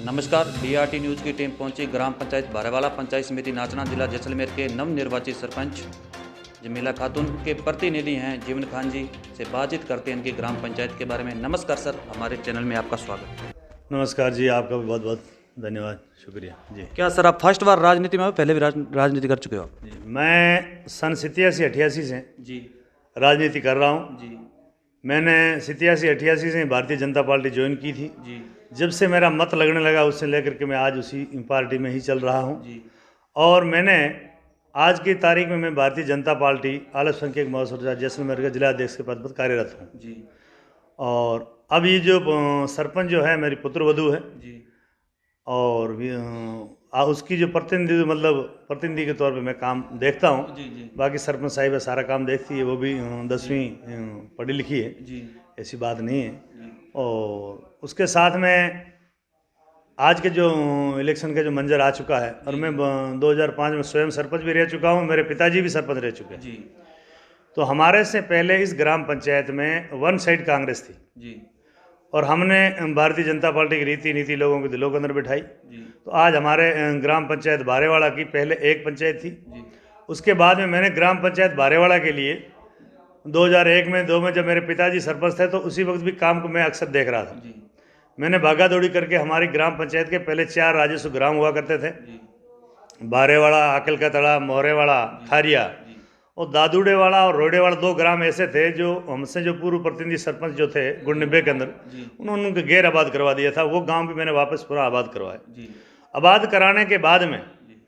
नमस्कार। DRT news की team पहुंची ग्राम पंचायत बारेवाला पंचायत समिति नाचना जिला जैसलमेर के नवनिर्वाचित सरपंच जमीला खातून के प्रतिनिधि हैं जीवन खान जी से बातचीत करते हैं इनकी ग्राम पंचायत के बारे में। नमस्कार सर, हमारे चैनल में आपका स्वागत है। नमस्कार जी, आपका भी बहुत बहुत धन्यवाद, शुक्रिया जी। क्या सर आप फर्स्ट बार राजनीति में हो, पहले भी राजनीति कर चुके हो आप? जी, मैं सन 87-88 से जी राजनीति कर रहा हूँ। जी मैंने 87-88 से भारतीय जनता पार्टी ज्वाइन की थी। जी जब से मेरा मत लगने लगा उससे लेकर के मैं आज उसी पार्टी में ही चल रहा हूँ। जी और मैंने आज की तारीख में मैं भारतीय जनता पार्टी अल्पसंख्यक मोर्चा जैसलमेर के जिला अध्यक्ष के पद पर कार्यरत हूँ। जी और अब ये जो सरपंच जो है मेरी पुत्रवधू है जी और उसकी जो प्रतिनिधि के तौर पे मैं काम देखता हूँ। जी जी बाकी सरपंच साहिबा सारा काम देखती है, वो भी 10वीं पढ़ी लिखी है, जी ऐसी बात नहीं है। जी और उसके साथ में आज के जो इलेक्शन का जो मंजर आ चुका है, और मैं 2005 में स्वयं सरपंच भी रह चुका हूँ, मेरे पिताजी भी सरपंच रह चुके हैं। जी तो हमारे से पहले इस ग्राम पंचायत में वन साइड कांग्रेस थी जी और हमने भारतीय जनता पार्टी की रीति नीति लोगों के दिलों के अंदर बिठाई। जी तो आज हमारे ग्राम पंचायत बारेवाड़ा की पहले एक पंचायत थी, जी उसके बाद में मैंने ग्राम पंचायत बारेवाड़ा के लिए 2001 में 2 में जब मेरे पिताजी सरपंच थे तो उसी वक्त भी काम को मैं अक्सर देख रहा था। जी मैंने भागा दौड़ी करके हमारी ग्राम पंचायत के पहले 4 राजस्व ग्राम हुआ करते थे, जी बारेवाड़ा, आकल का तड़ा, मोहरेवाड़ा, खारिया, जी और दादूड़ेवाड़ा और रोडेवाड़ा 2 ग्राम ऐसे थे जो हमसे जो पूर्व प्रतिनिधि सरपंच जो थे गुड़निब्बे के अंदर, जी उन्होंने उनके गैर आबाद करवा दिया था। वो गांव भी मैंने वापस पूरा आबाद करवाया। जी आबाद कराने के बाद में जी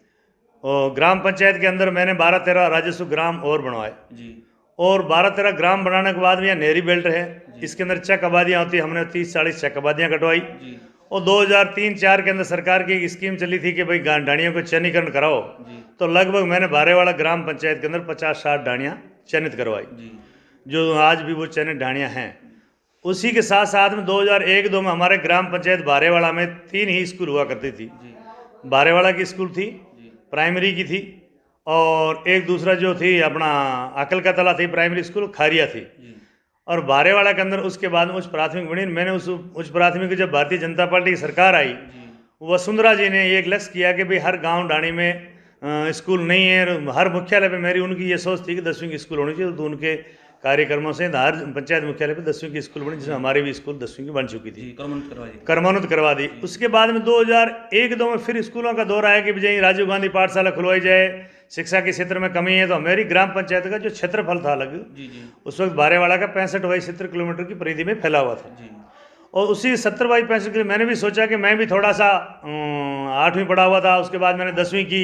ग्राम पंचायत के अंदर मैंने 12-13 राजस्व ग्राम और बनवाए। जी और 12-13 ग्राम बनाने के बाद में यहाँ नहरी बेल्ट है, इसके अंदर चक आबादियाँ होती, हमने 30-40 चक आबादियाँ कटवाई। जी और 2003-04 के अंदर सरकार की एक स्कीम चली थी कि भाई डाणियों को चयनीकरण कराओ, जी तो लगभग मैंने बारेवाड़ा ग्राम पंचायत के अंदर 50-60 डाणियाँ चयनित करवाई, जी जो आज भी वो चयनित डाणियाँ हैं। उसी के साथ साथ में 2001-02 में हमारे ग्राम पंचायत बारेवाड़ा में 3 ही स्कूल हुआ करती थी। जी बारेवाड़ा की स्कूल थी, जी प्राइमरी की थी, और एक दूसरा जो थी अपना आकल का तला थी प्राइमरी स्कूल, खारिया थी। जी और बारेवाड़ा के अंदर उसके बाद में उच्च प्राथमिक बनी। मैंने उस उच्च प्राथमिक जब भारतीय जनता पार्टी की सरकार आई, जी वसुंधरा जी ने एक लक्ष्य किया कि भाई हर गांव डाणी में स्कूल नहीं है। हर मुख्यालय पे मेरी उनकी ये सोच थी कि 10वीं की स्कूल होनी चाहिए। तो उनके कार्यक्रमों से हर पंचायत मुख्यालय पे 10वीं की स्कूल बनी, जिसमें हमारी भी स्कूल 10वीं की बन चुकी थी, जी क्रमांकित करवा दी। क्रमान्वित करवा दी। उसके बाद में 2001-02 में फिर स्कूलों का दौर आया कि विजय राजीव गांधी पाठशाला खुलवाई जाए, शिक्षा के क्षेत्र में कमी है। तो मेरी ग्राम पंचायत का जो क्षेत्रफल था अलग, जी जी उस वक्त बारेवाड़ा का 65/70 किलोमीटर की परिधि में फैला हुआ था। जी और उसी 70/65 के लिए मैंने भी सोचा कि मैं भी थोड़ा सा 8वीं पढ़ा हुआ था, उसके बाद मैंने 10वीं की,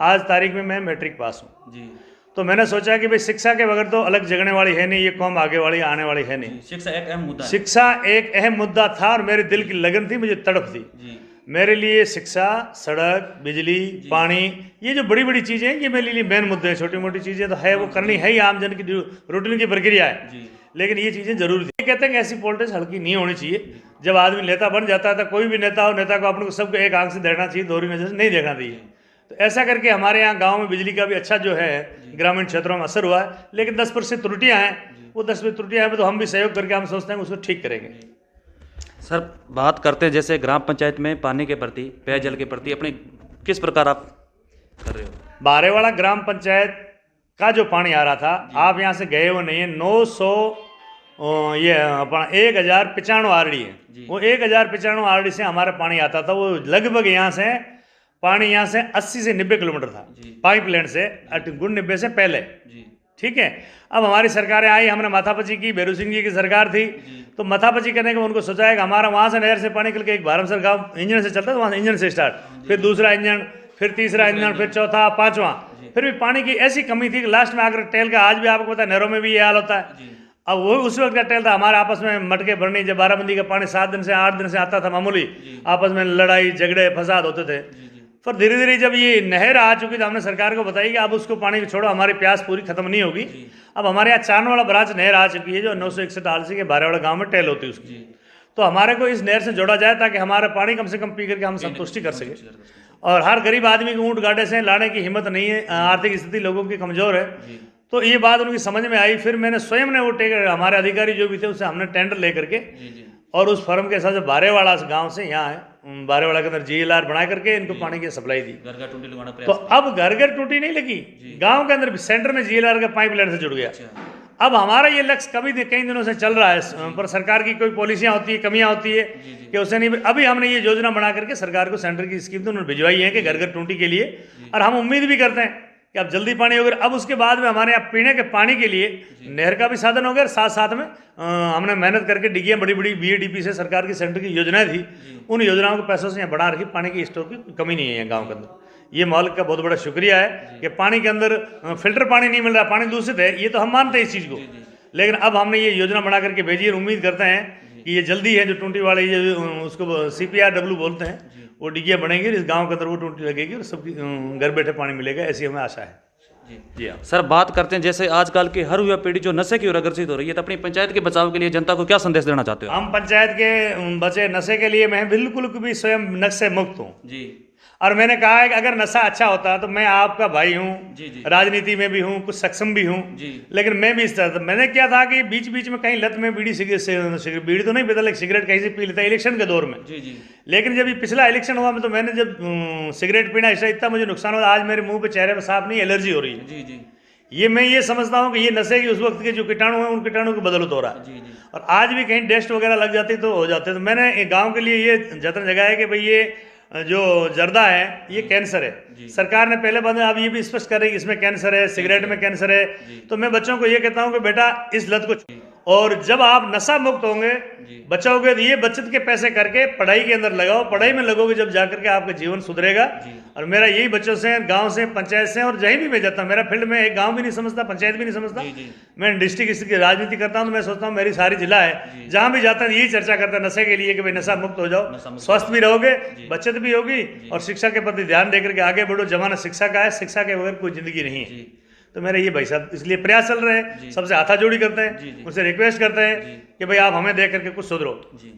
आज तारीख में मैं मैट्रिक पास हूँ। जी तो मैंने सोचा कि भाई शिक्षा के बगैर तो अलग जगने वाली है नहीं, ये कौम आगे वाली आने वाली है नहीं। शिक्षा एक अहम मुद्दा है। शिक्षा एक अहम मुद्दा था और मेरे दिल की लगन थी, मुझे तड़प थी। जी मेरे लिए शिक्षा, सड़क, बिजली, पानी, ये जो बड़ी बड़ी चीज़ें हैं, ये मेरे लिए मेन मुद्दे हैं। छोटी मोटी चीज़ें तो है, वो करनी है ही, आम जन की रूटीन की प्रक्रिया है, जी लेकिन ये चीज़ें जरूरी थी। कहते हैं कि ऐसी पॉलिटिक्स हल्की नहीं होनी चाहिए। जब आदमी नेता बन जाता है तो कोई भी नेता हो, नेता को अपने को सबको एक आंख से देखना चाहिए, दोहरी नजर से नहीं देखना चाहिए। तो ऐसा करके हमारे यहाँ गांव में बिजली का भी अच्छा जो है ग्रामीण क्षेत्रों में असर हुआ है, लेकिन 10% त्रुटियाँ हैं। वो 10% त्रुटियाँ हैं तो हम भी सहयोग करके हम सोचते हैं उसको ठीक करेंगे। सर, बात करते हैं जैसे ग्राम पंचायत में पानी के प्रति, पेयजल के प्रति अपने किस प्रकार आप कर रहे हो? बारेवाड़ा ग्राम पंचायत का जो पानी आ रहा था, आप यहाँ से गए हो नहीं है, 900 ये अपना 1095 आरडी है। वो 1095 आरडी से हमारा पानी आता था। वो लगभग यहाँ से पानी यहाँ से 80 से 90 किलोमीटर था पाइपलाइन से, गुड़निब्बे से पहले। जी ठीक है। अब हमारी सरकारें आई, हमने माथापची की, बेरू सिंह जी की सरकार थी। तो माथापची करने के उनको सोचा है कि हमारा वहाँ से नहर से पानी निकल के एक भारमसर गाँव इंजन से चलता था, वहाँ से इंजन से स्टार्ट, फिर दूसरा इंजन, फिर तीसरा इंजन, फिर चौथा, पांचवा, फिर भी पानी की ऐसी कमी थी कि लास्ट में आकर टेल का, आज भी आपको पता है नहरों में भी ये हाल होता है। अब वो उस वक्त का टेल था, हमारे आपस में मटके भरनी, जब बाराबंदी का पानी 7 दिन से 8 दिन से आता था मामूली, आपस में लड़ाई झगड़े फसाद होते थे। पर धीरे धीरे जब ये नहर आ चुकी तो हमने सरकार को बताई कि अब उसको पानी को छोड़ो, हमारी प्यास पूरी खत्म नहीं होगी। अब हमारे यहाँ चानवाड़ा बराज नहर आ चुकी है जो 961 आलसी के बारेवाड़ा गांव में टेल होती है उसकी। तो हमारे को इस नहर से जोड़ा जाए ताकि हमारा पानी कम से कम पी करके हम संतुष्टि कर सके। और हर गरीब आदमी को ऊँट गाड़े से लाने की हिम्मत नहीं है, आर्थिक स्थिति लोगों की कमजोर है। तो ये बात उनकी समझ में आई। फिर मैंने स्वयं ने वो हमारे अधिकारी जो भी थे उससे हमने टेंडर लेकर के और उस फर्म के साथ बारेवाड़ा गांव से यहाँ है बारेवाड़ा के अंदर GLR बना करके इनको पानी की सप्लाई दी। घर घर टूटी लगाना तो अब घर घर टूटी नहीं लगी, गांव के अंदर सेंटर में GLR का पाइपलाइन से जुड़ गया। अब हमारा ये लक्ष्य कई दिनों से चल रहा है, पर सरकार की कोई पॉलिसियां होती है, कमियां होती है कि उसे नहीं। अभी हमने ये योजना बना करके सरकार को सेंटर की स्कीम तो उन्होंने भिजवाई है कि घर घर टूटी के लिए, और हम उम्मीद भी करते हैं कि अब जल्दी पानी होगा। अब उसके बाद में हमारे यहाँ पीने के पानी के लिए नहर का भी साधन हो गया, साथ साथ में हमने मेहनत करके डिग्गियाँ बड़ी बड़ी BADP से सरकार की सेंटर की योजनाएं थी, उन योजनाओं के पैसों से यहाँ बढ़ा रखी। पानी की स्टोर की कमी नहीं है यहाँ गाँव के अंदर। ये मालिक का बहुत बड़ा शुक्रिया है कि पानी के अंदर फिल्टर पानी नहीं मिल रहा, पानी दूषित है, ये तो हम मानते हैं इस चीज़ को। लेकिन अब हमने ये योजना बना करके भेजी और उम्मीद करते हैं कि ये जल्दी है, जो टूटी वाले ये उसको CPRW बोलते हैं, वो डिग्गियाँ बनेंगी, इस गांव के अंदर वो टूटी लगेगी और सबकी घर बैठे पानी मिलेगा, ऐसी हमें आशा है। जी हाँ सर, बात करते हैं जैसे आजकल की हर युवा पीढ़ी जो नशे की ओर अग्रसित हो रही है, तो अपनी पंचायत के बचाव के लिए जनता को क्या संदेश देना चाहते हो? हम पंचायत के बचे नशे के लिए मैं बिल्कुल भी स्वयं नशे मुक्त हूँ जी। और मैंने कहा है कि अगर नशा अच्छा होता तो मैं आपका भाई हूँ, राजनीति में भी हूँ, कुछ सक्षम भी हूँ, लेकिन मैं भी इस तरह मैंने क्या था कि बीच बीच में कहीं लत में बीड़ी बीड़ी तो नहीं पीता, लेकिन सिगरेट कहीं से पी लेता इलेक्शन के दौर में। लेकिन जब ये पिछला इलेक्शन हुआ तो मैंने जब सिगरेट पीना इतना मुझे नुकसान हुआ, आज मेरे मुंह पे चेहरे पे साफ नहीं, एलर्जी हो रही है। ये मैं ये समझता हूँ कि ये नशे की उस वक्त के जो कीटाणु हैं, उन कीटाणु की बदौलत हो रहा है। और आज भी कहीं डेस्ट वगैरह लग जाती तो हो जाते। तो मैंने गाँव के लिए ये जतन जगह है कि भाई ये जो जर्दा है ये कैंसर है। सरकार ने पहले बंद, अब ये भी स्पष्ट कर रही है इसमें कैंसर है, सिगरेट में कैंसर है। तो मैं बच्चों को ये कहता हूँ कि बेटा इस लत को, और जब आप नशा मुक्त होंगे, बचाओगे, तो ये बचत के पैसे करके पढ़ाई के अंदर लगाओ, पढ़ाई में लगोगे जब जाकर के आपका जीवन सुधरेगा। और मेरा यही बच्चों से, गांव से, पंचायत से, और जहीं भी मैं जाता हूँ, मेरा फील्ड में एक गांव भी नहीं समझता, पंचायत भी नहीं समझता। मैं डिस्ट्रिक्ट की राजनीति करता हूँ, तो मैं सोचता हूँ मेरी सारी जिला है, जहाँ भी जाता है यही चर्चा करता है नशे के लिए कि भाई नशा मुक्त हो जाओ, स्वस्थ भी रहोगे, बचत भी होगी, और शिक्षा के प्रति ध्यान देकर के आगे बढ़ो। जमाना शिक्षा का है, शिक्षा के बगैर कोई जिंदगी नहीं है। तो मेरे ये भाई साहब इसलिए प्रयास चल रहे हैं, सबसे हाथाजोड़ी करते हैं, उनसे रिक्वेस्ट करते हैं कि भाई आप हमें देख करके कुछ सुधरो।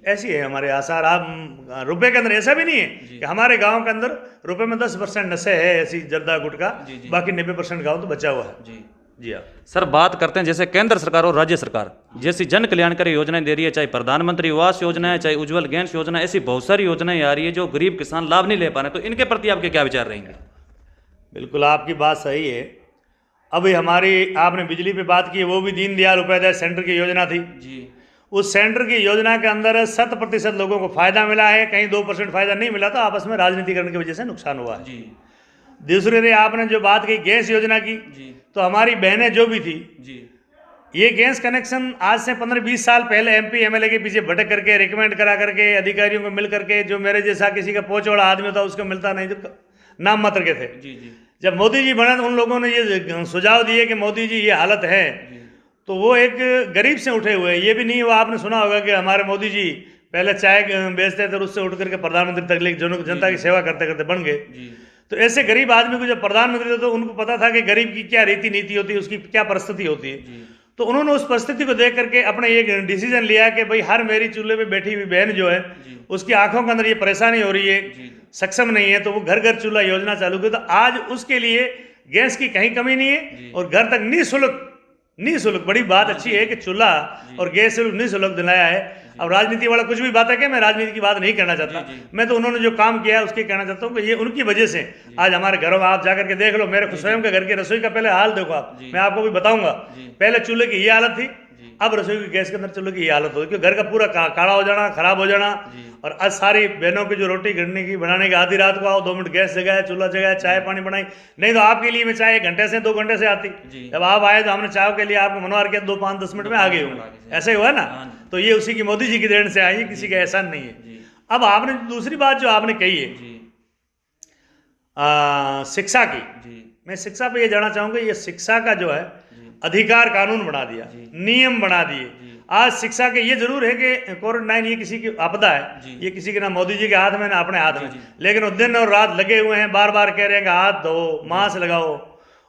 ऐसी है हमारे आसार। आप रुपए के अंदर ऐसा भी नहीं है कि हमारे गांव के अंदर रुपए में 10% नशे है, ऐसी जर्दा गुटका, बाकी 90% गाँव तो बचा हुआ है। जी हाँ सर, बात करते हैं जैसे केंद्र सरकार और राज्य सरकार जैसी जन कल्याणकारी योजनाएं दे रही है, चाहे प्रधानमंत्री आवास योजना है, चाहे उज्ज्वल गैस योजना, ऐसी बहुत सारी योजनाएं आ रही है जो गरीब किसान लाभ नहीं ले पा रहे, तो इनके प्रति आपके क्या विचार रहेंगे? बिल्कुल आपकी बात सही है। अभी हमारी आपने बिजली पे बात की, वो भी दीनदयाल उपाध्याय सेंटर की योजना थी जी। उस सेंटर की योजना के अंदर 100% लोगों को फायदा मिला है, कहीं 2% फायदा नहीं मिला, तो आपस में राजनीतिकरण की वजह से नुकसान हुआ है जी। दूसरे रे आपने जो बात की गैस योजना की जी, तो हमारी बहनें जो भी थी जी, ये गैस कनेक्शन आज से 15-20 साल पहले MP MLA के पीछे भटक करके रिकमेंड करा करके अधिकारियों को मिल करके, जो मेरे जैसा किसी का पहुंच वाला आदमी था उसको मिलता नहीं, जो नाम मात्र के थे जी जी। जब मोदी जी बने तो उन लोगों ने ये सुझाव दिए कि मोदी जी ये हालत है, तो वो एक गरीब से उठे हुए। ये भी नहीं हुआ, आपने सुना होगा कि हमारे मोदी जी पहले चाय बेचते थे, उससे उठ करके प्रधानमंत्री तक जनता की सेवा करते करते बन गए। तो ऐसे गरीब आदमी को जब प्रधानमंत्री थे तो उनको पता था कि गरीब की क्या रीति नीति होती है, उसकी क्या परिस्थिति होती है। तो उन्होंने उस परिस्थिति को देख करके अपने एक डिसीजन लिया कि भाई हर मेरी चूल्हे पे बैठी हुई बहन जो है उसकी आंखों के अंदर ये परेशानी हो रही है, सक्षम नहीं है, तो वो घर घर चूल्हा योजना चालू की। तो आज उसके लिए गैस की कहीं कमी नहीं है और घर तक निःशुल्क बड़ी बात अच्छी है कि चूल्हा और गैस निःशुल्क दिलाया है। अब राजनीति वाला कुछ भी बात है कि मैं राजनीति की बात नहीं करना चाहता, मैं तो उन्होंने जो काम किया है उसकी कहना चाहता हूँ कि ये उनकी वजह से आज हमारे घरों में आप जाकर के देख लो, मेरे स्वयं के घर की रसोई का पहले हाल देखो आप, मैं आपको भी बताऊंगा। पहले चूल्हे की ये हालत थी, अब रसोई की गैस के अंदर चूल्हे की ये हालत होगी, क्योंकि घर का पूरा काला हो जाना, खराब हो जाना। और आज सारी बहनों की जो रोटी घड़ने की बनाने की आधी रात को आओ, 2 मिनट गैस जगह है, चूल्हा जगह है, चाय पानी बनाई, नहीं तो आपके लिए मैं चाय 1 घंटे से 2 घंटे से आती, जब आप आए तो हमने चाय के लिए आपको मनवार किया, 2-5-10 मिनट में आ गए होंगे, ऐसे ही हुआ ना। तो ये उसी की मोदी जी की देन से आई है, किसी का एहसान नहीं है। अब आपने दूसरी बात जो आपने कही है शिक्षा की, मैं शिक्षा पे ये जानना चाहूंगा, ये शिक्षा का जो है अधिकार कानून बना दिया, नियम बना दिए। आज शिक्षा के ये जरूर है कि कोविड-19 ये किसी की आपदा है, ये किसी के ना मोदी जी के हाथ में ना अपने हाथ में, लेकिन वो दिन और रात लगे हुए हैं, बार बार कह रहे हैं कि हाथ धो, मास्क लगाओ,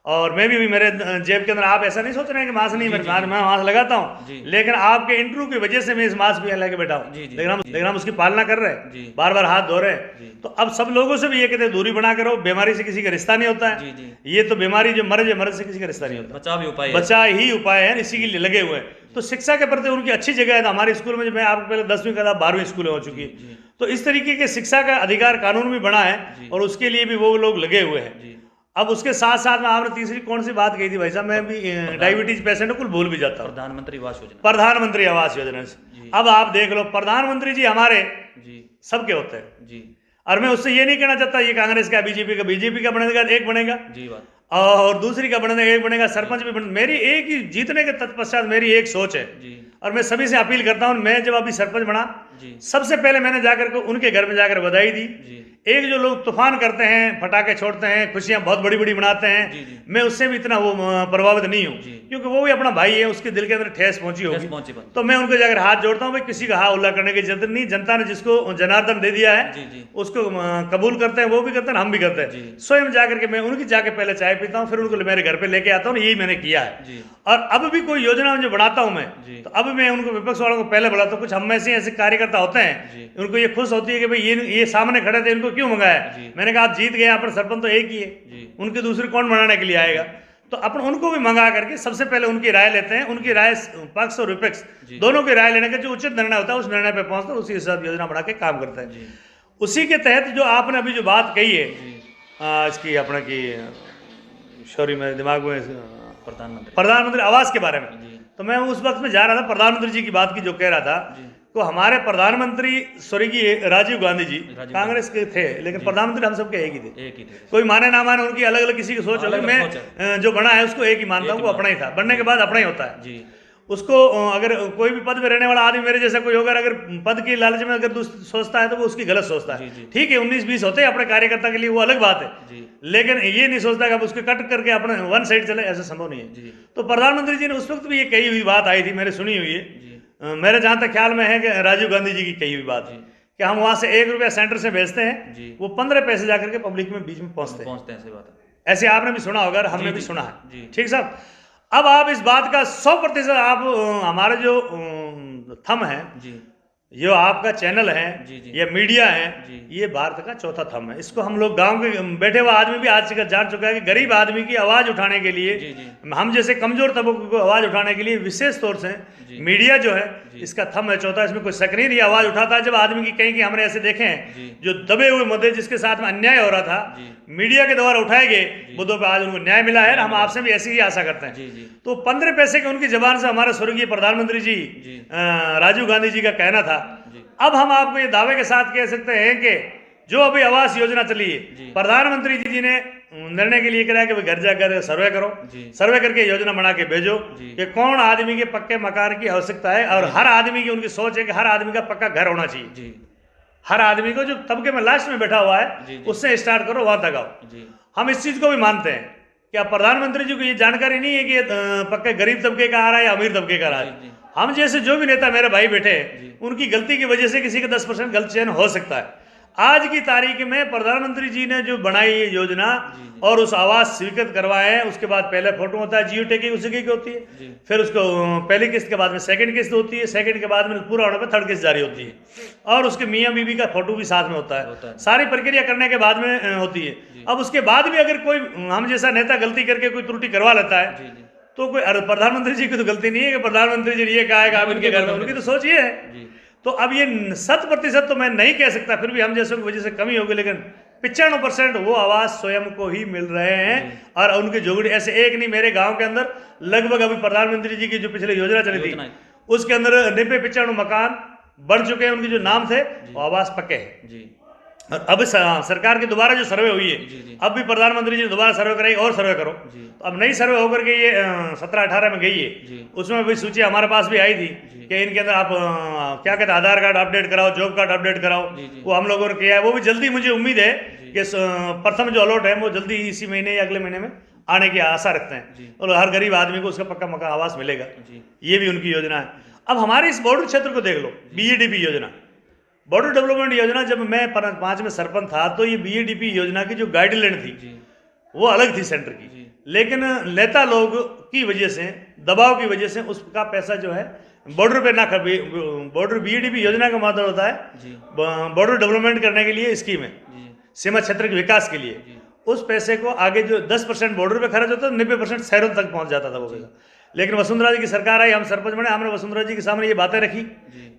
और मैं भी अभी मेरे जेब के अंदर, आप ऐसा नहीं सोच रहे हैं कि मास्क नहीं, मैं मास्क लगाता हूँ, लेकिन आपके इंटरव्यू की वजह से मैं इस मास्क भी लेके बैठा हूँ, लेकिन हम उसकी पालना कर रहे हैं, बार बार हाथ धो रहे हैं। तो अब सब लोगों से भी ये कहते हैं दूरी बना करो, बीमारी से किसी का रिश्ता नहीं होता है, ये तो बीमारी जो मर्ज है, मर्ज से किसी का रिश्ता नहीं होता, बचाव ही उपाय है, इसी के लिए लगे हुए हैं। तो शिक्षा के प्रति उनकी अच्छी जगह है। हमारे स्कूल में, मैं आपको पहले 10वीं का था, 12वीं स्कूल हो चुकी है, तो इस तरीके के शिक्षा का अधिकार कानून भी बना है और उसके लिए भी वो लोग लगे हुए हैं। अब उसके साथ साथ में आपने तीसरी कौन सी बात कही थी भाई साहब, मैं भी डायबिटीज पेशेंट कुल भूल भी जाता हूँ। प्रधानमंत्री आवास योजना, प्रधानमंत्री आवास योजना से अब आप देख लो, प्रधानमंत्री जी हमारे सबके होते हैं जी। और मैं उससे ये नहीं कहना चाहता ये कांग्रेस का, बीजेपी का बनेगा एक बनेगा जी बात, और दूसरी का बनेगा एक बनेगा, सरपंच भी बने। मेरी एक ही जीतने के तत्पश्चात मेरी एक सोच है और मैं सभी से अपील करता हूँ, मैं जब अभी सरपंच बना सबसे पहले मैंने जाकर के उनके घर में जाकर बधाई दी। एक जो लोग तूफान करते हैं, फटाके छोड़ते हैं, खुशियां बहुत बड़ी बड़ी मनाते हैं, मैं उससे भी इतना वो प्रभावित नहीं हूँ, क्योंकि वो भी अपना भाई है, उसके दिल के अंदर ठेस पहुंची होगी, तो मैं उनको जाकर हाथ जोड़ता हूँ। भाई किसी का हा उल्ला करने की जरूरत नहीं, जनता ने जिसको जनार्दन दे दिया है उसको कबूल करते हैं, वो भी करते हैं, हम भी करते हैं। स्वयं जाकर के मैं उनकी जाके पहले चाय पीता हूँ, फिर उनको मेरे घर पे लेके आता हूँ, यही मैंने किया है। और अब भी कोई योजना जो बनाता हूँ मैं, तो अब मैं उनको विपक्ष वालों को पहले बुलाता हूँ। कुछ हम में से ऐसे कार्यकर्ता होते हैं, उनको ये खुश होती है कि भाई ये सामने खड़े थे, इनको क्यों मंगाया। मैंने कहा आप जीत गए, यहाँ पर सरपंच तो एक ही है, उनकी दूसरी कौन बनाने के लिए आएगा। तो अपन उनको भी मंगा करके सबसे पहले उनकी राय लेते हैं, उनकी राय पक्ष और विपक्ष दोनों की राय लेने का जो उचित निर्णय होता है उस निर्णय पे पहुंचते हैं, उसी हिसाब योजना बना के काम करते हैं। उसी के तहत जो आपने अभी जो बात कही है इसकी अपने की सॉरी मेरे दिमाग में प्रधानमंत्री आवास के बारे में, तो मैं उस वक्त में जा रहा था, प्रधानमंत्री जी की बात की जो कह रहा था, तो हमारे प्रधानमंत्री स्वर्गीय राजीव गांधी जी कांग्रेस के थे, लेकिन प्रधानमंत्री हम सबके एक ही थे, कोई माने ना माने, उनकी अलग अलग किसी की सोच अलग। मैं जो बना है उसको एक ही मानता हूँ, वो अपना ही था, बनने के बाद अपना ही होता है। उसको अगर कोई भी पद में रहने वाला आदमी मेरे जैसा कोई होगा, अगर पद की लालच में अगर सोचता है तो वो उसकी गलत सोचता है। ठीक है 19-20 होते हैं अपने कार्यकर्ता के लिए, वो अलग बात है, लेकिन ये नहीं सोचता कि अब उसके कट करके अपने वन साइड चले, ऐसा संभव नहीं है। तो प्रधानमंत्री जी ने उस वक्त भी ये कही हुई बात आई थी, मैंने सुनी हुई है, मेरे जहां तक ख्याल में है कि राजीव गांधी जी की कही हुई बात कि हम वहां से 1 रुपया सेंटर से भेजते हैं, वो 15 पैसे जाकर के पब्लिक में बीच में पहुंचते हैं। ऐसे आपने भी सुना होगा, हमने भी सुना है, ठीक साहब। अब आप इस बात का 100% आप हमारे जो थंब है, जो आपका चैनल है या मीडिया है, ये भारत का चौथा थंब है। इसको हम लोग गांव के बैठे हुआ आदमी भी आज तक जान चुका है कि गरीब आदमी की आवाज उठाने के लिए, हम जैसे कमजोर तबकों को आवाज उठाने के लिए विशेष तौर से मीडिया जो है इसका थंब है चौथा। इसमें कोई शक नहीं, आवाज उठाता है जब आदमी की कहीं कि हमने ऐसे देखे हैं जो दबे हुए मुद्दे जिसके साथ में अन्याय हो रहा था, मीडिया के द्वारा उठाए गए मुद्दों पर आज उनको न्याय मिला है। हम आपसे भी ऐसी ही आशा करते हैं। तो 15 पैसे के उनकी जबान से हमारे स्वर्गीय प्रधानमंत्री जी राजीव गांधी जी का कहना था। अब हम आपको ये दावे के साथ कह सकते हैं कि जो अभी आवास योजना चली है, प्रधानमंत्री जी ने निर्णय के लिए कराया कि घर जाकर सर्वे करो, सर्वे करके योजना बना के भेजो कि कौन आदमी के पक्के मकान की आवश्यकता है, और हर आदमी की उनकी सोच है कि हर आदमी का पक्का घर होना चाहिए। हर आदमी को जो तबके में लास्ट में बैठा हुआ है उससे स्टार्ट करो, वहां तक आओ। हम इस चीज को भी मानते हैं कि प्रधानमंत्री जी को ये जानकारी नहीं है कि पक्के गरीब तबके का आ रहा है या अमीर तबके का आ रहा है। हम जैसे जो भी नेता मेरे भाई बैठे हैं, उनकी गलती की वजह से किसी का 10% गलत चयन हो सकता है। आज की तारीख में प्रधानमंत्री जी ने जो बनाई ये योजना और उस आवास स्वीकृत करवाए हैं, उसके बाद पहले फोटो होता है, जियो टैगिंग उसी की होती है, फिर उसको पहली किस्त के बाद में सेकंड किस्त होती है, सेकंड के बाद में पूरा होने पर थर्ड किस्त जारी होती है, और उसके मियाँ बीवी का फोटो भी साथ में होता है। सारी प्रक्रिया करने के बाद में होती है। अब उसके बाद भी अगर कोई हम जैसा नेता गलती करके कोई त्रुटि करवा लेता है तो कोई प्रधानमंत्री जी की तो गलती नहीं है कि प्रधानमंत्री जी ने ये कहा है कि आप इनके घर में, उनकी तो सोच ये है। तो अब ये 100% तो मैं नहीं कह सकता, फिर भी हम जैसों की वजह से कमी होगी, लेकिन 95% वो आवास स्वयं को ही मिल रहे हैं। और उनकी जोगड़ी ऐसे एक नहीं, मेरे गांव के अंदर लगभग अभी प्रधानमंत्री जी की जो पिछले योजना चली थी उसके अंदर 90-95 मकान बन चुके हैं, उनके जो नाम थे वो आवास पक्के हैं। अब सरकार की दोबारा जो सर्वे हुई है, अब भी प्रधानमंत्री जी ने दोबारा सर्वे कराई और सर्वे करो, तो अब नई सर्वे होकर के ये 17-18 में गई है। उसमें भी सूची हमारे पास भी आई थी कि इनके अंदर आप क्या कहते हैं आधार कार्ड अपडेट कराओ, जॉब कार्ड अपडेट कराओ, वो हम लोगों ने किया है। वो भी जल्दी, मुझे उम्मीद है कि प्रथम जो अलॉट है वो जल्दी इसी महीने या अगले महीने में आने की आशा रखते हैं, और हर गरीब आदमी को उसका पक्का मकान आवास मिलेगा। ये भी उनकी योजना है। अब हमारे इस बॉर्डर क्षेत्र को देख लो, BADP योजना, बॉर्डर डेवलपमेंट योजना, जब मैं 5 में सरपंच था तो ये BADP योजना की जो गाइडलाइन थी वो अलग थी सेंटर की, लेकिन नेता लोग की वजह से, दबाव की वजह से उसका पैसा जो है बॉर्डर पे ना कर, बॉर्डर बीईडीपी योजना का मतलब होता है बॉर्डर डेवलपमेंट करने के लिए स्कीम है, सीमा क्षेत्र के विकास के लिए। उस पैसे को आगे जो 10% बॉर्डर पे खर्च होता था, 90% शहरों तक पहुंच जाता था वो पैसा। लेकिन वसुंधरा जी की सरकार आई, हम सरपंच बने, हमने वसुंधरा जी के सामने ये बातें रखी।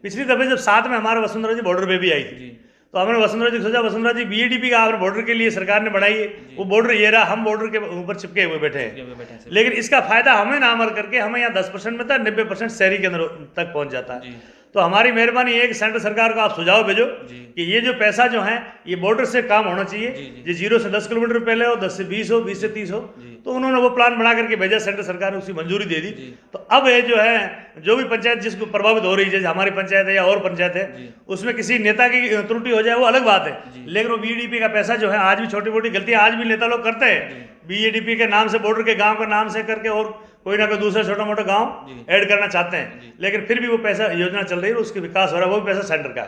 पिछली दफे जब साथ में हमारे वसुंधरा जी बॉर्डर पे भी आई थी, तो हमने वसुंधरा जी को सोचा, वसुंधरा जी बीईडीपी का आपने बॉर्डर के लिए सरकार ने बढ़ाई है, वो बॉर्डर ये रहा, हम बॉर्डर के ऊपर चिपके हुए बैठे हैं। लेकिन इसका फायदा हमें ना अमल करके हमें यहाँ 10% में था, 90% शहरी के अंदर तक पहुंच जाता है। तो हमारी मेहरबानी है कि सेंट्रल सरकार को आप सुझाव भेजो कि ये जो पैसा जो है ये बॉर्डर से काम होना चाहिए, ये 0 से 10 किलोमीटर पहले हो, 10 से 20 हो, 20 से 30 हो। तो उन्होंने वो प्लान बना करके भेजा, सेंट्रल सरकार ने उसकी मंजूरी दे दी। तो अब ये जो है जो भी पंचायत जिसको प्रभावित हो रही है, जैसे हमारी पंचायत है या और पंचायत है, उसमें किसी नेता की त्रुटि हो जाए वो अलग बात है, लेकिन वो बीईडीपी का पैसा जो है, आज भी छोटी मोटी गलतियां आज भी नेता लोग करते हैं, बीईडीपी के नाम से बॉर्डर के गाँव के नाम से करके और कोई ना कोई दूसरा छोटा मोटा गांव ऐड करना चाहते हैं, लेकिन फिर भी वो पैसा योजना चल रही है, उसके विकास हो रहा है, वो भी पैसा सेंटर का।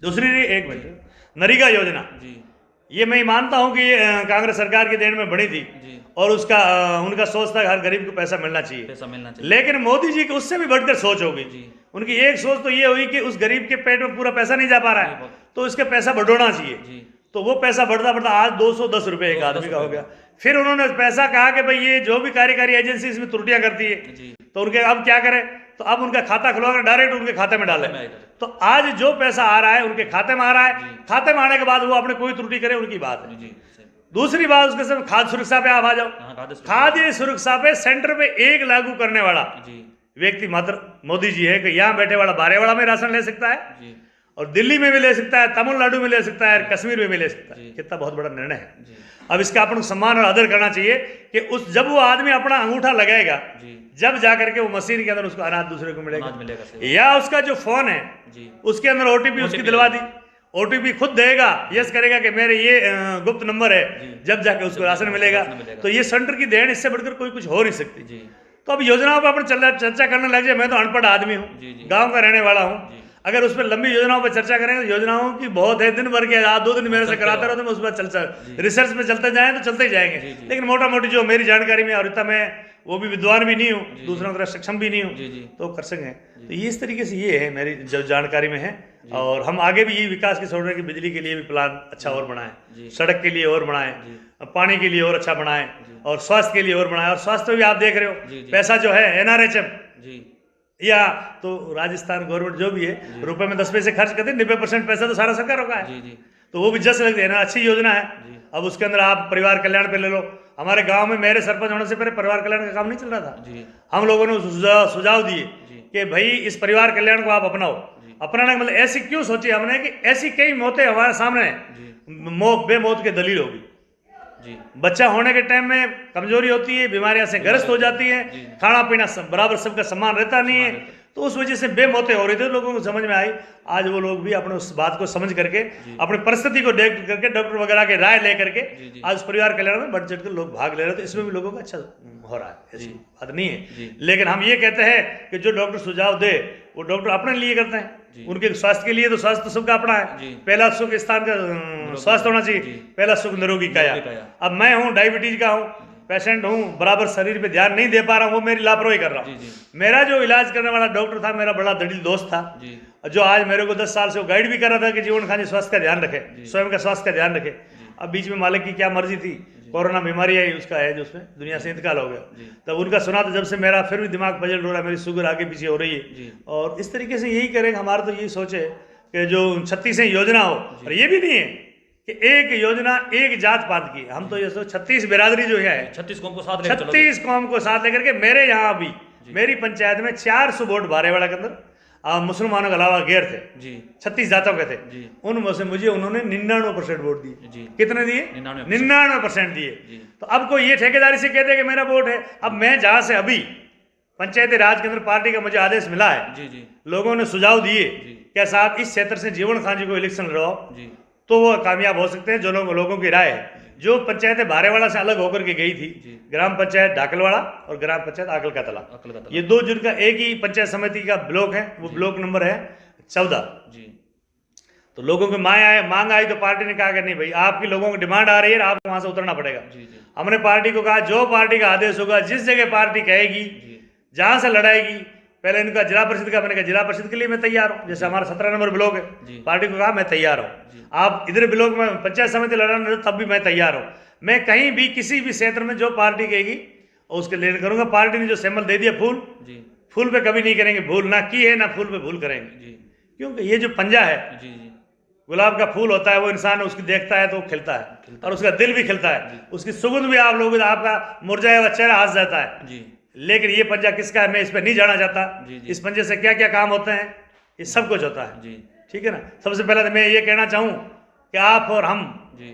दूसरी एक मिनट, नरेगा योजना, ये मैं मानता हूं कि कांग्रेस सरकार की देन में बनी थी और उसका उनका सोच था हर गरीब को पैसा मिलना चाहिए, लेकिन मोदी जी की उससे भी बढ़कर सोच होगी। उनकी एक सोच तो ये हुई कि उस गरीब के पेट में पूरा पैसा नहीं जा पा रहा है, तो इसका पैसा बढ़ोना चाहिए। तो वो पैसा बढ़ता बढ़ता आज 210 रुपए एक आदमी का हो गया। फिर उन्होंने पैसा कहा कि भाई ये जो भी कार्यकारी एजेंसी इसमें त्रुटियां करती है, तो उनके अब क्या करें, तो अब उनका खाता खुलवाकर डायरेक्ट उनके खाते में डाले। तो आज जो पैसा आ रहा है उनके खाते में आ रहा है, खाते में आने के बाद वो अपने कोई त्रुटि करे उनकी बात है। दूसरी बात उसके समय खाद्य सुरक्षा पे आप आ जाओ, खाद्य सुरक्षा पे सेंटर पे एक लागू करने वाला व्यक्ति मात्र मोदी जी है कि यहाँ बैठे वाला बारेवाड़ा में राशन ले सकता है और दिल्ली में भी ले सकता है, तमिलनाडु में ले सकता है, कश्मीर में भी ले सकता है। कितना बहुत बड़ा निर्णय है। अब इसका अपन सम्मान और आदर करना चाहिए कि उस जब वो आदमी अपना अंगूठा लगाएगा, जब जाकर के वो मशीन के अंदर उसको अनाज दूसरे को मिलेगा, या उसका जो फोन है उसके अंदर ओटीपी उसकी दिलवा दी, ओटीपी खुद देगा, यस करेगा कि मेरे ये गुप्त नंबर है, जब जाके उसको राशन मिलेगा। तो ये सेंटर की देन, इससे बढ़कर कोई कुछ हो नहीं सकती। तो अब योजनाओं पर अपन चर्चा करने लग जाए, मैं तो अनपढ़ आदमी हूँ, गाँव का रहने वाला हूँ, अगर उस पर लंबी योजनाओं पर चर्चा करेंगे तो योजनाओं की बहुत है, दिन भर के आज 2 दिन मेरे से कराते रहो, तो मैं उस पर चलता रिसर्च पे चलते जाएं तो चलते ही जाएंगे। लेकिन मोटा मोटी जो मेरी जानकारी में, और इतना मैं वो भी विद्वान भी नहीं हूँ, दूसरों तरह सक्षम भी नहीं हूँ, तो कर सकें। तो ये इस तरीके से ये है मेरी जो जानकारी में है। और हम आगे भी ये विकास की सोच रहे हैं कि बिजली के लिए भी प्लान अच्छा और बनाएं, सड़क के लिए और बनाएं, पानी के लिए और अच्छा बनाएं, और स्वास्थ्य के लिए और बनाएं। और स्वास्थ्य भी आप देख रहे हो, पैसा जो है एनआरएचएम या तो राजस्थान गवर्नमेंट जो भी है रुपए में 10 पैसे खर्च करते हैं, 90% पैसा तो सारा सरकारों का है। तो वो भी जस्ट लगते हैं ना, अच्छी योजना है। अब उसके अंदर आप परिवार कल्याण पे ले लो, हमारे गांव में मेरे सरपंच होने से पहले परिवार कल्याण का काम नहीं चल रहा था। हम लोगों ने सुझाव दिए कि भाई इस परिवार कल्याण को आप अपनाओ। अपनाने का मतलब ऐसी क्यों सोची हमने कि ऐसी कई मौतें हमारे सामने बेमौत के दलील होगी। बच्चा होने के टाइम में कमजोरी होती है, बीमारियां से ग्रस्त हो जाती है, खाना पीना बराबर सबका सम्मान रहता नहीं है, तो उस वजह से बेमौतें हो रही थी। लोगों को समझ में आई, आज वो लोग भी अपने उस बात को समझ करके, अपनी परिस्थिति को देख करके, डॉक्टर वगैरह के राय ले करके आज परिवार कल्याण में बढ़ चढ़ कर लोग भाग ले रहे हैं। तो इसमें भी लोगों का अच्छा हो रहा है, ऐसी बात नहीं है। लेकिन हम ये कहते हैं कि जो डॉक्टर सुझाव दे वो डॉक्टर अपने लिए करते हैं, उनके स्वास्थ्य के लिए। तो स्वास्थ्य तो सबका अपना है, पहला सुख स्थान का स्वास्थ्य होना चाहिए, पहला सुख निरोगी काया। अब मैं हूँ डायबिटीज का हूँ, पेशेंट हूँ, बराबर शरीर पे ध्यान नहीं दे पा रहा हूँ, वो मेरी लापरवाही कर रहा हूँ। मेरा जो इलाज करने वाला डॉक्टर था, मेरा बड़ा दलील दोस्त था, जो आज मेरे को 10 साल से वो गाइड भी कर रहा था कि जीवन खान जी स्वास्थ्य का ध्यान रखे, स्वयं का स्वास्थ्य का ध्यान रखे। अब बीच में मालिक की क्या मर्जी थी, कोरोना बीमारी आई, उसका है जो उसमें दुनिया से इंतकाल हो गया। तब उनका सुना, तो जब से मेरा फिर भी दिमाग पजल हो रहा है, मेरी शुगर आगे पीछे हो रही है। और इस तरीके से यही करेंगे। हमारा तो यही सोच है कि जो 36 योजना हो, और ये भी नहीं है कि एक योजना एक जात पात की। हम तो ये 36 बिरादरी जो है, 36 कौम को साथ लेकर के, मेरे यहाँ भी मेरी पंचायत में 400 वोट बारेवाड़ा के अंदर मुसलमानों के अलावा गैर थे, 36 जातों के थे। उनमें से मुझे उन्होंने 99% वोट दिए। कितने दिए? 99% दिए। तो अब कोई ये ठेकेदारी से कहते कि मेरा वोट है। अब मैं जहां से अभी पंचायती राज के अंदर पार्टी का मुझे आदेश मिला है, लोगों ने सुझाव दिए क्या साहब इस क्षेत्र से जीवन खान जी को इलेक्शन लड़वाओ, तो वो कामयाब हो सकते हैं। जो लोगों की राय है, जो पंचायतें बारेवाड़ा से अलग होकर के गई थी, ग्राम पंचायत डाकलवाड़ा और ग्राम पंचायत आकल का तला, ये 2 जिनका एक ही पंचायत समिति का ब्लॉक है, वो ब्लॉक नंबर है 14। तो लोगों की मांग आई तो पार्टी ने कहा कि नहीं भाई, आपकी लोगों की डिमांड आ रही है, आपको वहां से उतरना पड़ेगा। हमने पार्टी को कहा जो पार्टी का आदेश होगा, जिस जगह पार्टी कहेगी, जहां से लड़ाएगी, पहले इनका जिला परिषद का, मैंने कहा जिला परिषद के लिए मैं तैयार हूँ, जैसे हमारा 17 नंबर ब्लॉक है, पार्टी को कहा मैं तैयार हूँ। आप इधर ब्लॉक में पंचायत समिति लड़ाना तब भी मैं तैयार हूँ। मैं कहीं भी किसी भी क्षेत्र में जो पार्टी कहेगी उसके लिए करूंगा। पार्टी ने जो सैंपल दे दिया फूल पे कभी नहीं करेंगे भूल, ना की है ना फूल पे भूल करेंगे, क्योंकि ये जो पंजा है, गुलाब का फूल होता है, वो इंसान उसकी देखता है तो वो खिलता है और उसका दिल भी खिलता है, उसकी सुगंध भी आप लोगों आपका मुरझाया हुआ चेहरा हंस जाता है। लेकिन ये पंजा किसका है मैं इस पर नहीं जाना चाहता। इस पंजे से क्या क्या काम होते हैं ये सब कुछ होता है, ठीक है ना। सबसे पहले तो मैं ये कहना चाहूँ कि आप और हम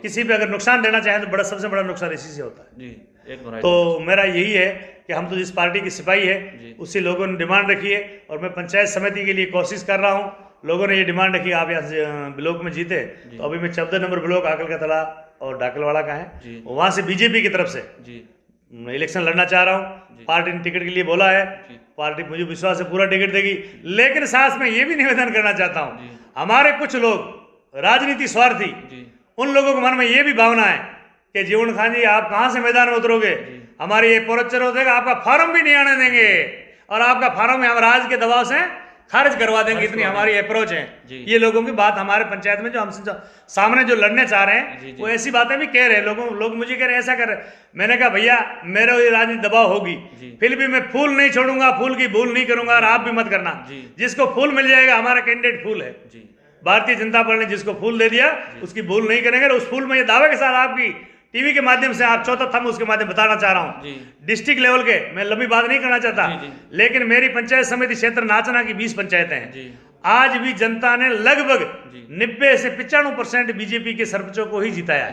किसी पे अगर नुकसान देना चाहें तो सबसे बड़ा नुकसान इसी से होता है। तो मेरा यही है कि हम तो जिस पार्टी की सिपाही है उसी लोगों ने डिमांड रखी है और मैं पंचायत समिति के लिए कोशिश कर रहा हूँ। लोगों ने ये डिमांड रखी आप यहाँ से ब्लॉक में जीते, तो अभी मैं 14 नंबर ब्लॉक आकल का तला और डाकलवाड़ा का है, वहाँ से बीजेपी की तरफ से इलेक्शन लड़ना चाह रहा हूँ। पार्टी ने टिकट के लिए बोला है, पार्टी मुझे विश्वास है पूरा टिकट देगी। लेकिन साथ में ये भी निवेदन करना चाहता हूँ, हमारे कुछ लोग राजनीति स्वार्थी, उन लोगों के मन में ये भी भावना है कि जीवन खान जी आप कहाँ से मैदान में उतरोगे, हमारे ये पोरचर हो जाएगा, आपका फार्म भी नहीं आने देंगे और आपका फार्म हम राज के दबाव से खारिज करवा देंगे, इतनी हमारी अप्रोच है। ये लोगों की बात हमारे पंचायत में जो हमसे सामने जो लड़ने चाह रहे हैं वो ऐसी बातें भी कह रहे हैं। लोग मुझे कह रहे हैं ऐसा कर रहे। मैंने कहा भैया मेरे ये राजनीतिक दबाव होगी, फिर भी मैं फूल नहीं छोड़ूंगा, फूल की भूल नहीं करूंगा और आप भी मत करना। जिसको फूल मिल जाएगा, हमारा कैंडिडेट फूल है, भारतीय जनता पार्टी ने जिसको फूल दे दिया उसकी भूल नहीं करेंगे। उस फूल में ये दावे के साथ आपकी टीवी के माध्यम से आप चौथा थंब उसके माध्यम बताना चाह रहा हूं, डिस्ट्रिक्ट लेवल के, मैं लंबी बात नहीं करना चाहता, लेकिन मेरी पंचायत समिति क्षेत्र नाचना की 20 पंचायतें हैं। आज भी जनता ने लगभग 90 से 95% बीजेपी के सरपंचों को ही जिताया।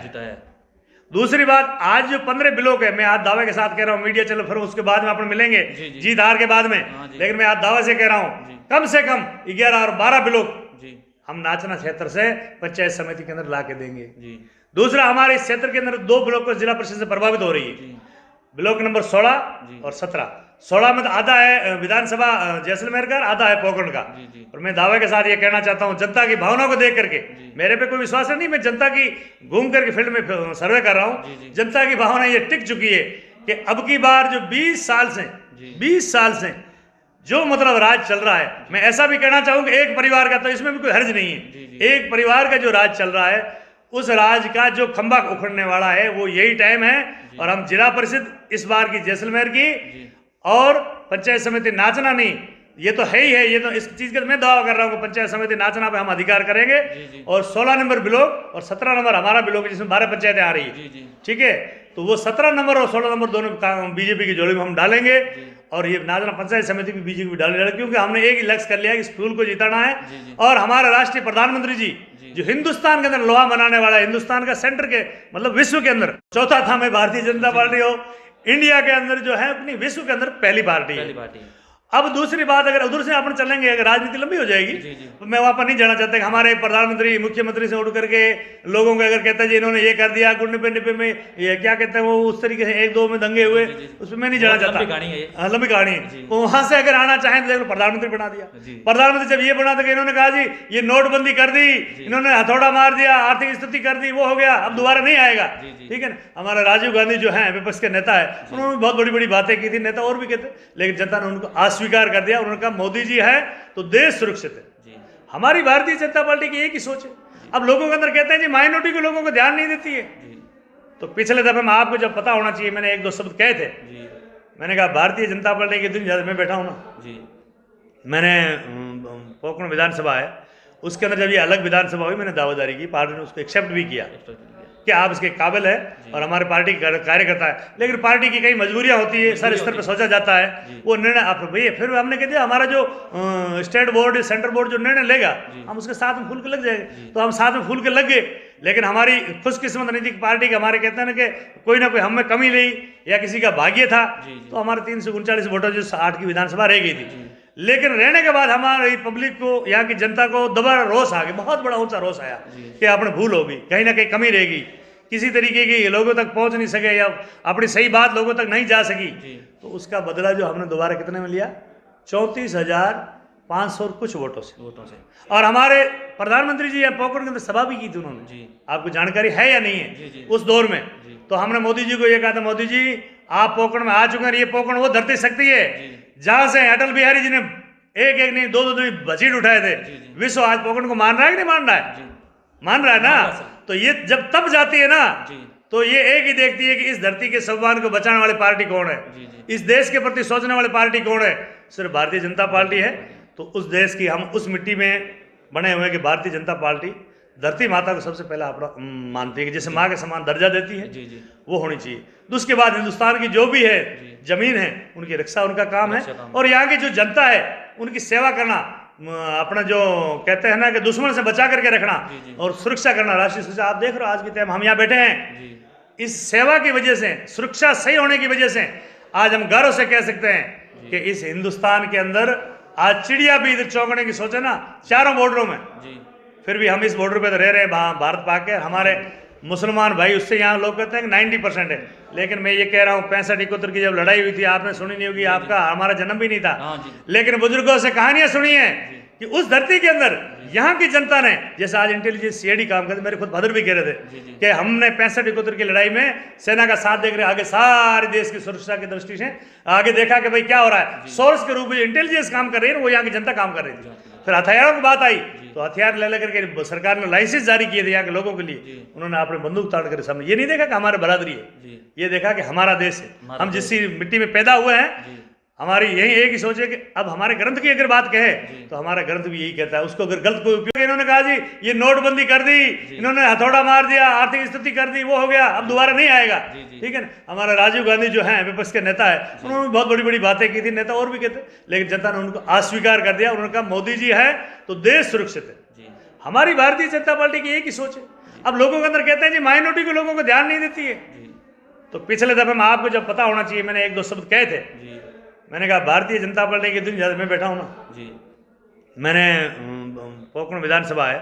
दूसरी बात, आज जो 15 ब्लॉक है, मैं आज दावे के साथ कह रहा हूँ, मीडिया चलो फिर उसके बाद में अपन मिलेंगे जीत हार के बाद में, लेकिन मैं आज दावे से कह रहा हूँ कम से कम 11 और 12 ब्लॉक हम नाचना क्षेत्र से पंचायत समिति के अंदर ला के देंगे। दूसरा, हमारे इस क्षेत्र के अंदर 2 ब्लॉक जिला परिषद से प्रभावित हो रही है, ब्लॉक नंबर 16 और 17। 16 में तो आधा है विधानसभा जैसलमेर का, आधा है पोखरण का। और मैं दावे के साथ ये कहना चाहता हूँ, जनता की भावना को देख करके, मेरे पे कोई विश्वास नहीं, मैं जनता की घूम करके फील्ड में सर्वे कर रहा हूँ, जनता की भावना ये टिक चुकी है कि अब की बार जो 20 साल से जो मतलब राज चल रहा है, मैं ऐसा भी कहना चाहूँगा एक परिवार का, तो इसमें भी कोई हर्ज नहीं है, एक परिवार का जो राज चल रहा है उस राज का जो खंभा उखड़ने वाला है वो यही टाइम है। और हम जिला परिषद इस बार की जैसलमेर की और पंचायत समिति नाचना नहीं, ये तो है ही है, ये तो इस चीज का मैं दावा कर रहा हूँ, पंचायत समिति नाचना पे हम अधिकार करेंगे। और 16 नंबर ब्लॉक और 17 नंबर हमारा ब्लॉक जिसमें 12 पंचायतें आ रही है, ठीक है, तो वो 17 नंबर और 16 नंबर दोनों बीजेपी की जोड़ी में हम डालेंगे और ये नाचना पंचायत समिति भी बीजेपी डालेंगे, क्योंकि हमने एक ही लक्ष्य कर लिया कि इस फूल को जिताना है। और हमारा राष्ट्रीय प्रधानमंत्री जी जो हिंदुस्तान के अंदर लोहा बनाने वाला है, हिंदुस्तान का सेंटर के मतलब विश्व के अंदर चौथा था, मैं भारतीय जनता पार्टी हो इंडिया के अंदर जो है अपनी विश्व के अंदर पहली पार्टी है। अब दूसरी बात, अगर उधर से अपन चलेंगे, अगर राजनीति लंबी हो जाएगी तो मैं वहां पर नहीं जाना चाहता कि हमारे प्रधानमंत्री मुख्यमंत्री से उठ करके लोगों को अगर कहता है जी इन्होंने ये कर दिया, गुंडे पे निपे में ये क्या कहते हैं वो उस तरीके से 1-2 में दंगे हुए, उसमें मैं नहीं जाना चाहता, लंबी कहानी है। तो वहां से अगर आना चाहें तो प्रधानमंत्री बना दिया, प्रधानमंत्री जब ये बना था इन्होंने कहा जी ये नोटबंदी कर दी, इन्होंने हथौड़ा मार दिया, आर्थिक स्थिति कर दी, वो हो गया, अब दोबारा नहीं आएगा, ठीक है ना। हमारा राजीव गांधी जो है विपक्ष के नेता है, उन्होंने बहुत बड़ी बड़ी बातें की थी, नेता और भी कहते, लेकिन जनता ने उनको स्वीकार कर दिया। उन्होंने कहा मोदी जी है तो देश सुरक्षित है। हमारी भारतीय जनता पार्टी की एक ही सोच है। अब लोगों के अंदर कहते हैं जी माइनॉरिटी के लोगों को ध्यान नहीं देती है, तो पिछले दफे में आपको जब पता होना चाहिए, मैंने 1-2 शब्द कहे थे, मैंने कहा भारतीय जनता पार्टी के दिन ज्यादा मैं बैठा हूं ना, मैंने पोखरण विधानसभा है उसके अंदर जब ये अलग विधानसभा हुई, मैंने दावेदारी की, पार्टी ने उसको एक्सेप्ट भी किया कि आप इसके काबिल है और हमारी पार्टी कार्यकर्ता है, लेकिन पार्टी की कई मजबूरियां होती है, सर स्तर पे सोचा जाता है, वो निर्णय आप भैया, फिर हमने कह दिया हमारा जो स्टेट बोर्ड सेंट्रल बोर्ड जो निर्णय लेगा हम उसके साथ में फूल के लग जाएंगे, तो हम साथ में फूल के लग गए। लेकिन हमारी खुशकिस्मत नहीं थी पार्टी के, हमारे कहते हैं ना कि कोई ना कोई हम में कमी रही या किसी का भाग्य था, तो हमारे 339 वोटों जो 8 की विधानसभा रह गई थी। लेकिन रहने के बाद हमारी पब्लिक को, यहाँ की जनता को दोबारा रोष आ गया, बहुत बड़ा ऊंचा रोष आया कि अपने भूल होगी, कहीं ना कहीं कमी रहेगी, किसी तरीके की लोगों तक पहुंच नहीं सके या अपनी सही बात लोगों तक नहीं जा सकी, तो उसका बदला जो हमने दोबारा कितने में लिया, 34,000 500 और कुछ वोटों से। और हमारे प्रधानमंत्री जी यहाँ पोखरण के अंदर सभा भी की थी उन्होंने जी। आपको जानकारी है या नहीं है? जी। उस दौर में जी। तो हमने मोदी जी को ये कहा था, मोदी जी आप पोखरण में आ चुके हैं, ये पोखरण वो धरती शक्ति है जहां से अटल बिहारी जी ने एक एक नहीं दो दो नहीं बसीट उठाए थे। विश्व आज पोखरण को मान रहा है कि नहीं मान रहा है? मान रहा है ना। तो ये जब तब जाती है ना तो ये एक ही देखती है कि इस धरती के सम्मान को बचाने वाली पार्टी कौन है, इस देश के प्रति सोचने वाली पार्टी कौन है, सिर्फ भारतीय जनता पार्टी है। तो उस देश की हम उस मिट्टी में बने हुए कि भारतीय जनता पार्टी धरती माता को सबसे पहला अपना मानती है कि जैसे माँ के समान दर्जा देती है वो होनी चाहिए। तो उसके बाद हिंदुस्तान की जो भी है जमीन है उनकी रक्षा उनका काम है, और यहाँ की जो जनता है उनकी सेवा करना, अपना जो कहते हैं ना कि दुश्मन से बचा करके रखना और सुरक्षा करना, राष्ट्रीय सुरक्षा। आप देख रहे हो आज के टाइम हम यहाँ बैठे हैं, इस सेवा की वजह से, सुरक्षा सही होने की वजह से आज हम गर्व से कह सकते हैं कि इस हिंदुस्तान के अंदर आज चिड़िया भी इधर चौंकने की सोचे ना चारों बॉर्डरों में, फिर भी हम इस बॉर्डर पे तो रह रहे हैं भारत पाक के। हमारे मुसलमान भाई उससे यहाँ लोग कहते हैं कि 90% है, लेकिन मैं ये कह रहा हूँ 65-71 की जब लड़ाई हुई थी आपने सुनी नहीं होगी, आपका हमारा जन्म भी नहीं था, लेकिन बुजुर्गों से कहानियां सुनी है कि उस धरती के अंदर यहाँ की जनता ने, जैसे आज इंटेलिजेंस सीआईडी काम करते, मेरे खुद भदर भी कह रहे थे कि हमने 65-71 की लड़ाई में सेना का साथ देख रहे आगे सारे देश की सुरक्षा की दृष्टि से आगे देखा कि भाई क्या हो रहा है, सोर्स के रूप में इंटेलिजेंस काम कर रही है, वो यहाँ की जनता काम कर रही थी। फिर हथियारों की बात आई तो हथियार ले लेकर के सरकार ने लाइसेंस जारी किए थे यहाँ के लोगों के लिए, उन्होंने अपने बंदूक ताड़ कर सामने ये नहीं देखा कि हमारे बरादरी है, ये देखा कि हमारा देश है, हम जिस मिट्टी में पैदा हुए हैं, हमारी यही एक ही सोच है कि अब हमारे ग्रंथ की अगर बात कहे तो हमारा ग्रंथ भी यही कहता है, उसको अगर गलत कोई उपयोग, इन्होंने कहा जी ये नोटबंदी कर दी, इन्होंने हथौड़ा मार दिया, आर्थिक स्थिति कर दी, वो हो गया, अब दोबारा नहीं आएगा, ठीक है ना। हमारा राजीव गांधी जो है विपक्ष के नेता है, उन्होंने बहुत बड़ी बड़ी बातें की थी, नेता और भी कहते, लेकिन जनता ने उनको अस्वीकार कर दिया। उन्होंने कहा मोदी जी है तो देश सुरक्षित है। हमारी भारतीय जनता पार्टी की एक ही सोच है। अब लोगों के अंदर कहते हैं जी माइनॉरिटी के लोगों को ध्यान नहीं देती है, तो पिछले दफे में आपको जब पता होना चाहिए मैंने एक दो शब्द कहे थे, मैंने कहा भारतीय जनता पार्टी के दिन ज्यादा मैं बैठा हूँ ना, मैंने पोखरण विधानसभा है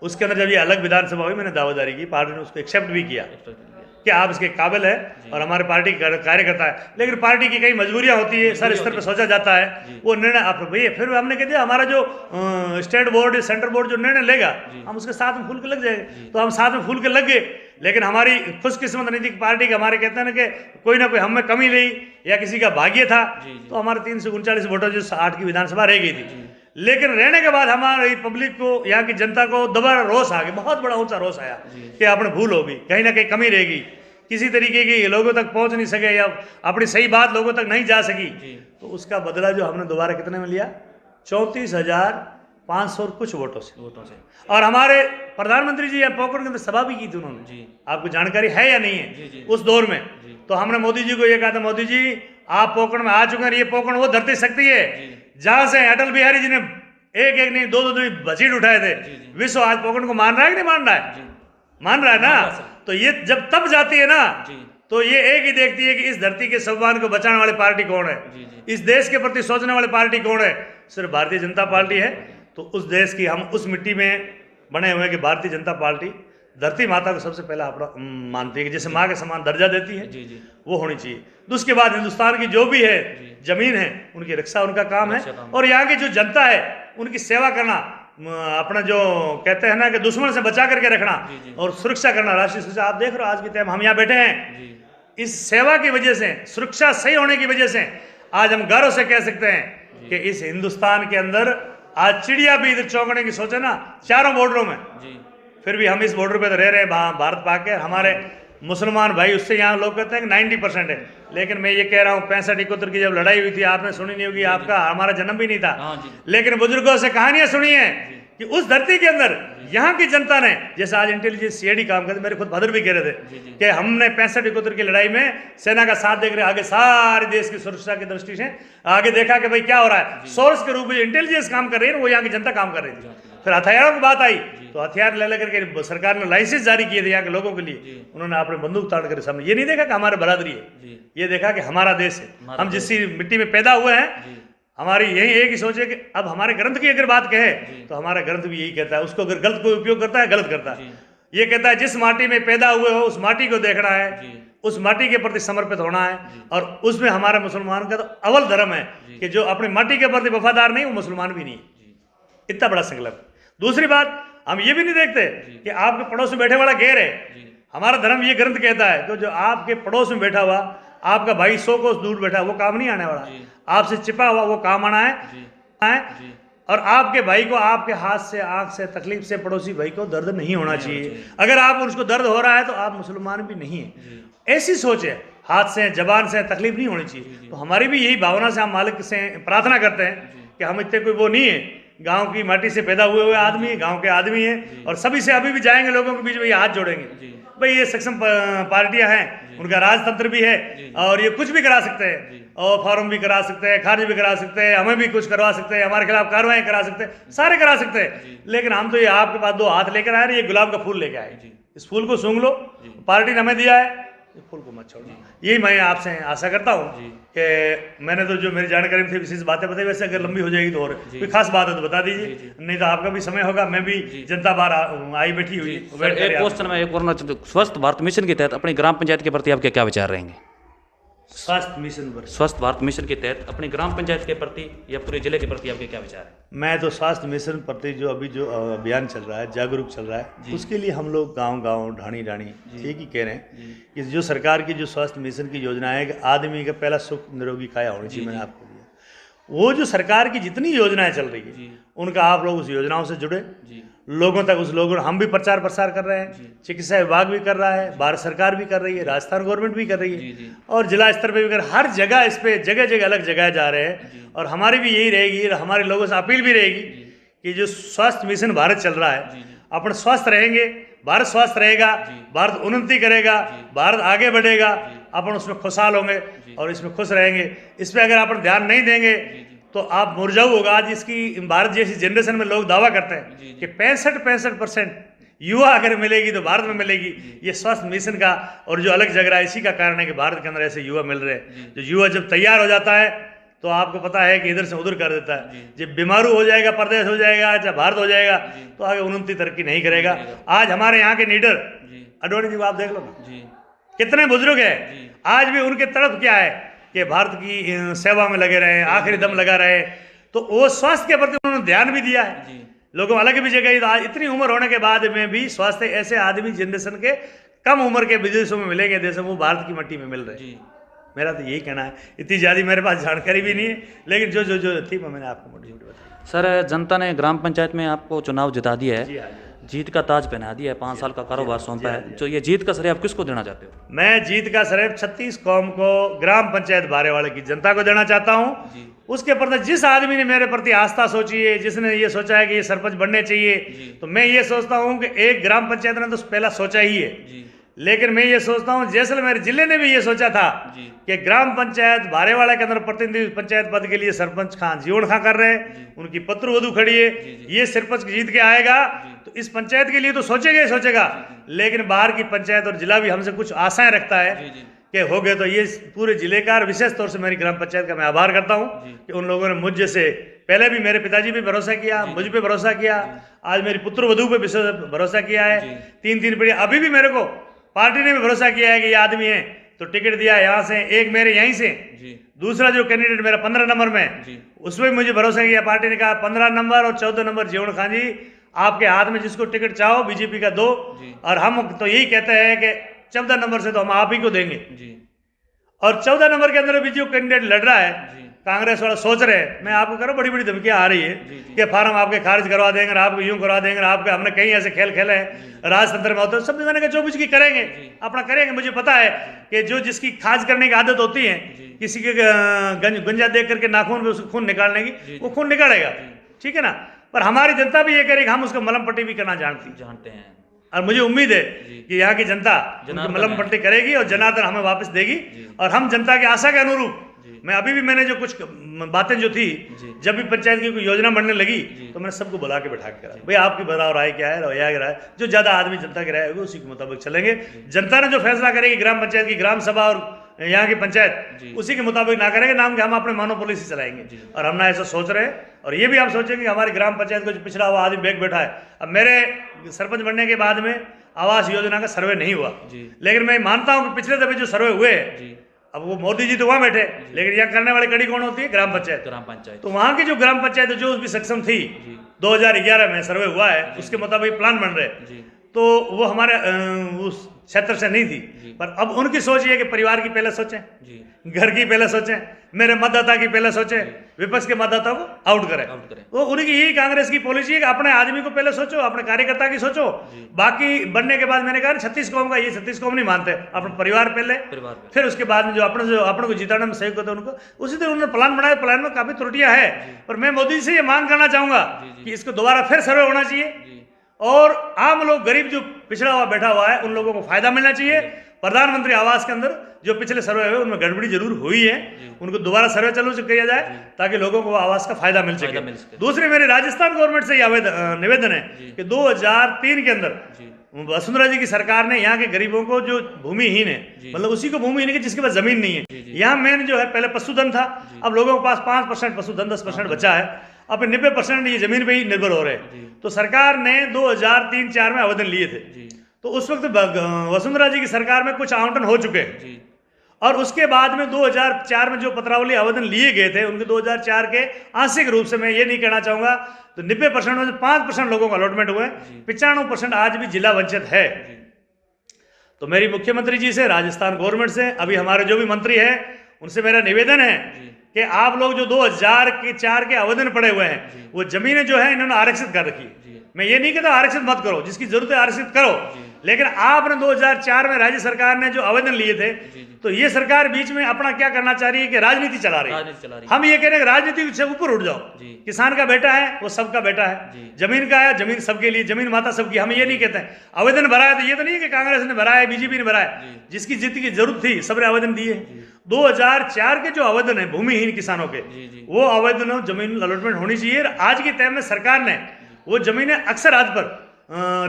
उसके अंदर जब ये अलग विधानसभा हुई मैंने दावेदारी की, पार्टी ने उसको एक्सेप्ट भी किया कि आप इसके काबिल है और हमारे पार्टी कार्यकर्ता है, लेकिन पार्टी की कई मजबूरियां होती है, सर स्तर पर सोचा जाता है, वो निर्णय आप भैया फिर हमने कह दिया हमारा जो स्टेट बोर्ड सेंट्रल बोर्ड जो निर्णय लेगा हम उसके साथ में फूल के लग जाएंगे, तो हम साथ में फूल के लग गए। लेकिन हमारी खुशकिस्मत नहीं थी पार्टी के, हमारे कहते हैं ना कि कोई ना कोई हम में कमी रही या किसी का भाग्य था, तो हमारे 339 वोटों जो 8 की विधानसभा रह गई थी। लेकिन रहने के बाद हमारी पब्लिक को, यहाँ की जनता को दोबारा रोष आ गया, बहुत बड़ा ऊंचा रोष आया कि आपने भूल होगी, कहीं ना कहीं कमी रहेगी, किसी तरीके की लोगों तक पहुंच नहीं सके या अपनी सही बात लोगों तक नहीं जा सकी, तो उसका बदला जो हमने दोबारा कितने में लिया, 34,500 और कुछ वोटों से। और हमारे प्रधानमंत्री जी यहाँ पोखरण के अंदर सभा भी की थी उन्होंने, आपको जानकारी है या नहीं है? उस दौर में तो हमने मोदी जी को ये कहा था, मोदी जी आप पोखरण में आ चुके हैं, ये पोखरण वो धरती शक्ति है जहां से अटल बिहारी जी ने एक एक नहीं दो दो नहीं बसीट उठाए थे। विश्व आज पोखरण को मान रहा है कि नहीं मान रहा है? मान रहा है ना। तो ये जब तब जाती है ना तो ये एक ही देखती है कि इस धरती के सम्मान को बचाने वाली पार्टी कौन है, इस देश के प्रति सोचने वाली पार्टी कौन है, सिर्फ भारतीय जनता पार्टी है। तो उस देश की हम उस मिट्टी में बने हुए कि भारतीय जनता पार्टी धरती माता को सबसे पहला अपना मानती है कि जैसे माँ के समान दर्जा देती है, वो होनी चाहिए। तो उसके बाद हिंदुस्तान की जो भी है जमीन है उनकी रक्षा उनका काम है, और यहाँ की जो जनता है उनकी सेवा करना, अपना जो कहते हैं ना कि दुश्मन से बचा करके रखना और सुरक्षा करना, राष्ट्रीय सुरक्षा। आप देख रहे हो आज के टाइम हम यहाँ बैठे हैं, इस सेवा की वजह से, सुरक्षा सही होने की वजह से आज हम गर्व से कह सकते हैं कि इस हिंदुस्तान के अंदर आज चिड़िया भी इधर चौंकने की सोचे ना चारों बॉर्डरों में, फिर भी हम इस बॉर्डर पे तो रह रहे हैं भारत पाक के। हमारे मुसलमान भाई उससे यहाँ लोग कहते हैं कि 90% है, लेकिन मैं ये कह रहा हूँ 65-71 की जब लड़ाई हुई थी आपने सुनी नहीं होगी, आपका हमारा जन्म भी नहीं था, लेकिन बुजुर्गों से कहानियां सुनी है कि उस धरती के अंदर यहाँ की जनता ने, जैसे आज इंटेलिजेंस सीआईडी काम करते, मेरे खुद भदर भी कह रहे थे कि हमने 65-71 की लड़ाई में सेना का साथ देख रहे आगे सारे देश की सुरक्षा की दृष्टि से आगे देखा कि भाई क्या हो रहा है, सोर्स के रूप में इंटेलिजेंस काम कर रही है, वो यहाँ की जनता काम कर रही थी। फिर हथियारों की बात आई तो हथियार ले लेकर के सरकार ने लाइसेंस जारी किए थे यहाँ के लोगों के लिए, उन्होंने अपने बंदूक ताड़ कर सामने, ये नहीं देखा कि हमारे बरादरी है, ये देखा कि हमारा देश है, हम जिस मिट्टी में पैदा हुए हैं, हमारी यही एक ही सोच है कि अब हमारे ग्रंथ की अगर बात कहे तो हमारा ग्रंथ भी यही कहता है, उसको अगर गलत कोई उपयोग करता है गलत करता है। ये कहता है जिस माटी में पैदा हुए हो उस माटी को देखना है, जी। उस माटी के प्रति समर्पित होना है, और उसमें हमारा मुसलमान का तो अव्वल धर्म है कि जो अपनी माटी के प्रति वफादार नहीं वो मुसलमान भी नहीं है। इतना बड़ा संकल्प। दूसरी बात, हम ये भी नहीं देखते कि आपके पड़ोस में बैठे वाला गैर है। हमारा धर्म ये ग्रंथ कहता है कि जो आपके पड़ोस में बैठा हुआ आपका भाई 100 कोस दूर बैठा है वो काम नहीं आने वाला, आपसे छिपा हुआ वो काम आना है। और आपके भाई को आपके हाथ से, आंख से, तकलीफ से पड़ोसी भाई को दर्द नहीं होना चाहिए। अगर आप उसको दर्द हो रहा है तो आप मुसलमान भी नहीं है। ऐसी सोच है, हाथ से, जबान से तकलीफ नहीं होनी चाहिए। तो हमारी भी यही भावना से हम मालिक से प्रार्थना करते हैं कि हम इतने कोई वो नहीं है, गांव की माटी से पैदा हुए आदमी है, गांव के आदमी हैं, और सभी से अभी भी जाएंगे लोगों के बीच में ये हाथ जोड़ेंगे। भाई ये सक्षम पार्टियां हैं, उनका राजतंत्र भी है और ये कुछ भी करा सकते हैं, और फॉर्म भी करा सकते हैं, खारिज भी करा सकते हैं, हमें भी कुछ करवा सकते हैं, हमारे खिलाफ कार्रवाई करा सकते हैं, सारे करा सकते हैं। लेकिन हम तो ये आपके पास 2 हाथ लेकर आए, ये गुलाब का फूल लेके आए, इस फूल को सूंघ लो, पार्टी ने हमें दिया है, इस फूल को मत छोड़ो। यही मैं आपसे आशा करता हूँ कि मैंने तो जो मेरी जानकारी में थी विशेष बातें बताई, वैसे अगर लंबी हो जाएगी तो और कोई खास बात है तो बता दीजिए, नहीं तो आपका भी समय होगा, मैं भी जनता बाहर आई बैठी हुई। एक क्वेश्चन में एक और स्वस्थ भारत मिशन के तहत अपनी ग्राम पंचायत के प्रति आपके क्या विचार रहेंगे? स्वास्थ्य मिशन पर, स्वस्थ भारत मिशन के तहत अपनी ग्राम पंचायत के प्रति या पूरे जिले के प्रति आपके क्या विचार है? मैं तो स्वास्थ्य मिशन प्रति जो अभी जो अभियान चल रहा है, जागरूक चल रहा है, उसके लिए हम लोग गांव-गांव, ढाणी-ढाणी एक ही कह रहे हैं कि जो सरकार की जो स्वास्थ्य मिशन की योजना है कि आदमी का पहला सुख निरोगी काया होनी चाहिए। मैंने आपको दिया वो जो सरकार की जितनी योजनाएं चल रही है उनका आप लोग उस योजनाओं से जुड़े, लोगों तक उस लोगों, हम भी प्रचार प्रसार कर रहे हैं, चिकित्सा विभाग भी कर रहा है, भारत सरकार भी कर रही है, राजस्थान गवर्नमेंट भी कर रही है, और जिला स्तर पे भी कर, हर जगह इस पे जगह जगह अलग जगह जा रहे हैं। और हमारी भी यही रहेगी, हमारे लोगों से अपील भी रहेगी कि जो स्वास्थ्य मिशन भारत चल रहा है, अपन स्वस्थ रहेंगे, भारत स्वस्थ रहेगा, भारत उन्नति करेगा, भारत आगे बढ़ेगा, अपन उसमें खुशहाल होंगे और इसमें खुश रहेंगे। इस पर अगर अपन ध्यान नहीं देंगे तो आप मुरझाऊ होगा। आज इसकी भारत जैसी जनरेशन में लोग दावा करते हैं कि 65% युवा अगर मिलेगी तो भारत में मिलेगी। ये स्वास्थ्य मिशन का और जो अलग जग रहा है इसी का कारण है कि भारत के अंदर ऐसे युवा मिल रहे हैं। जो युवा जब तैयार हो जाता है तो आपको पता है कि इधर से उधर कर देता है। जब बीमारू हो जाएगा, परदेश हो जाएगा, चाहे भारत हो जाएगा, तो आगे उन्नति तरक्की नहीं करेगा। आज हमारे यहाँ के लीडर अडवाणी जी को आप देख लो ना, कितने बुजुर्ग हैं, आज भी उनके तरफ क्या है कि भारत की सेवा में लगे रहे, आखिरी दम लगा रहे। तो वो स्वास्थ्य के प्रति उन्होंने ध्यान भी दिया है। लोगों अलग भी जगह आज इतनी उम्र होने के बाद में भी स्वास्थ्य ऐसे आदमी जनरेशन के कम उम्र के विदेशों में मिलेंगे, देशों में भारत की मिट्टी में मिल रहे हैं। मेरा तो यही कहना है। इतनी ज़्यादा मेरे पास जानकारी भी नहीं है, लेकिन जो जो जो थी मैंने आपको मोटी मोटी बताई। सर, जनता ने ग्राम पंचायत में आपको चुनाव जिता दिया है, जी हाँ, जीत का ताज पहना दिया है, 5 साल का कारोबार सौंपा है, तो ये जीत का श्रेय आप किसको देना चाहते हो? मैं जीत का श्रेय 36 कौम को, ग्राम पंचायत बारेवाड़े की जनता को देना चाहता हूँ। उसके प्रति जिस आदमी ने मेरे प्रति आस्था सोची है, जिसने ये सोचा है कि ये सरपंच बनने चाहिए, तो मैं ये सोचता हूँ कि एक ग्राम पंचायत ने तो पहला सोचा ही है, लेकिन मैं ये सोचता हूँ जैसलमेर जिले ने भी ये सोचा था कि ग्राम पंचायत बारेवाड़ा के अंदर प्रतिनिधि पंचायत पद के लिए सरपंच खां जीवन खां कर रहे हैं, उनकी पुत्रवधू खड़ी है, ये सरपंच जीत के आएगा तो इस पंचायत के लिए तो सोचेगा ही सोचेगा, लेकिन बाहर की पंचायत और जिला भी हमसे कुछ आशाएं रखता है कि हो गए। तो ये पूरे जिले का और विशेष तौर से मेरी ग्राम पंचायत का मैं आभार करता हूँ कि उन लोगों ने मुझ जैसे, पहले भी मेरे पिताजी पे भरोसा किया, मुझ पे भरोसा किया, आज मेरी पुत्रवधू पे भरोसा किया है, 3 पीढ़ी, अभी भी मेरे को पार्टी ने भी भरोसा किया है कि ये आदमी है तो टिकट दिया यहाँ से, एक मेरे यहीं से, दूसरा जो कैंडिडेट मेरा 15 नंबर में, उसमें भी मुझे भरोसा किया। पार्टी ने कहा 15 नंबर और 14 नंबर जीवन खां जी आपके हाथ में, जिसको टिकट चाहो बीजेपी का दो, और हम तो यही कहते हैं कि 14 नंबर से तो हम आप ही को देंगे। और 14 नंबर के अंदर भी जो कैंडिडेट लड़ रहा है, कांग्रेस वाला सोच रहे हैं, मैं आपको करो बड़ी बड़ी धमकियां आ रही है कि फार्म आपके खारिज करवा देंगे, आपको यूं करवा देंगे, आपके हमने कहीं ऐसे खेल खेले हैं राजतंत्र में होते हैं, सब मैंने कहा 24 की करेंगे, अपना करेंगे। मुझे पता है कि जो जिसकी खाज करने की आदत होती है, किसी के गंजा देख करके नाखून में उसको खून निकालने की, वो खून निकालेगा, ठीक है ना। पर हमारी जनता भी ये करेगी, हम उसको मलम पट्टी भी करना जानते हैं, और मुझे उम्मीद है कि यहाँ की जनता मलम पट्टी करेगी और जनार्दन हमें वापस देगी, और हम जनता की आशा के अनुरूप, मैं अभी भी मैंने जो कुछ बातें जो थी, जब भी पंचायत की कोई योजना बनने लगी तो मैंने सबको बुला के बैठा के करा, भाई आपकी बताओ राय क्या है, रवैया क्या है, जो ज्यादा आदमी जनता की राय होगी उसी के मुताबिक चलेंगे। जनता ने जो फैसला करेगी, ग्राम पंचायत की ग्राम सभा और यहाँ की पंचायत, उसी के मुताबिक ना करेंगे, नाम के हम अपने मोनोपोली से चलाएंगे, और हम ना ऐसा सोच रहे हैं। और ये भी हम सोचेंगे कि हमारी ग्राम पंचायत को जो पिछड़ा हुआ आदमी बैग बैठा है, अब मेरे सरपंच बनने के बाद में आवास योजना का सर्वे नहीं हुआ। जी। लेकिन मैं मानता हूं कि पिछले दफे जो सर्वे हुए, जी। अब वो मोदी जी तो वहां बैठे, लेकिन यहाँ करने वाली कड़ी कौन होती है? ग्राम पंचायत। ग्राम पंचायत। तो वहां की जो ग्राम पंचायत जो भी सक्षम थी, जी। 2011 में सर्वे हुआ है, उसके मुताबिक प्लान बन रहे, जी। तो वो हमारे उस क्षेत्र से नहीं थी। पर अब उनकी सोच ये है कि परिवार की पहले सोचें, जी। घर की पहले सोचें, मेरे मतदाता की पहले सोचें, विपक्ष के मतदाता को आउट करें। वो उनकी यही कांग्रेस की पॉलिसी है कि अपने आदमी को पहले सोचो, अपने कार्यकर्ता की सोचो, बाकी बनने के बाद मैंने कहा 36 कौम का, ये 36 कौम नहीं मानते, अपना परिवार पहले, फिर उसके बाद में जो अपने को जिताने में सहयोग करते उनको, उसी तरह उन्होंने प्लान बनाया। प्लान में काफी त्रुटियां है, पर मैं मोदी जी से ये मांग करना चाहूंगा कि इसको दोबारा फिर सर्वे होना चाहिए और आम लोग, गरीब जो पिछड़ा हुआ बैठा हुआ है, उन लोगों को फायदा मिलना चाहिए। प्रधानमंत्री आवास के अंदर जो पिछले सर्वे हुए उनमें गड़बड़ी जरूर हुई है, उनको दोबारा सर्वे चालू किया जाए ताकि लोगों को आवास का फायदा मिल सके। दूसरी मेरी राजस्थान गवर्नमेंट से यह निवेदन है कि 2003 के अंदर वसुंधरा जी की सरकार ने यहाँ के गरीबों को, जो भूमिहीन है, मतलब उसी को भूमिहीन है जिसके पास जमीन नहीं है, यहाँ मेन जो है पहले पशुधन था, अब लोगों के पास 5% पशुधन, 10% बचा है, अब 90% ये जमीन पे ही निर्भर हो रहे हैं। तो सरकार ने 2003-04 में आवेदन लिए थे, तो उस वक्त वसुंधरा जी की सरकार में कुछ आवंटन हो चुके हैं, और उसके बाद में 2004 में जो पत्रावली आवेदन लिए गए थे उनके 2004 के आंशिक रूप से, मैं ये नहीं कहना चाहूंगा, तो 90% में से 5% लोगों को अलॉटमेंट हुए, 95% आज भी जिला वंचित है। तो मेरी मुख्यमंत्री जी से, राजस्थान गवर्नमेंट से, अभी हमारे जो भी मंत्री हैं उनसे मेरा निवेदन है कि आप लोग जो 2004 के आवेदन पड़े हुए हैं, वो जमीनें जो है इन्होंने आरक्षित कर रखी है। मैं ये नहीं कहता आरक्षित मत करो, जिसकी जरूरत है आरक्षित करो, लेकिन आपने 2004 में राज्य सरकार ने जो आवेदन लिए थे, तो ये सरकार बीच में अपना क्या करना चाह रही है कि राजनीति चला रही है। हम ये कह रहे हैं कि राजनीति से ऊपर उठ जाओ, किसान का बेटा है वो सबका बेटा है, जमीन का है, जमीन सबके लिए, जमीन माता सबकी। हम ये नहीं कहते हैं आवेदन भरा है तो ये तो नहीं है कि कांग्रेस ने भरा है, बीजेपी ने भरा है, जिसकी जितनी की जरूरत थी सबने आवेदन दिए। 2004 के जो आवेदन है भूमिहीन किसानों के, वो आवेदन जमीन अलॉटमेंट होनी चाहिए। आज के टाइम में सरकार ने वो जमीनें अक्सर आज पर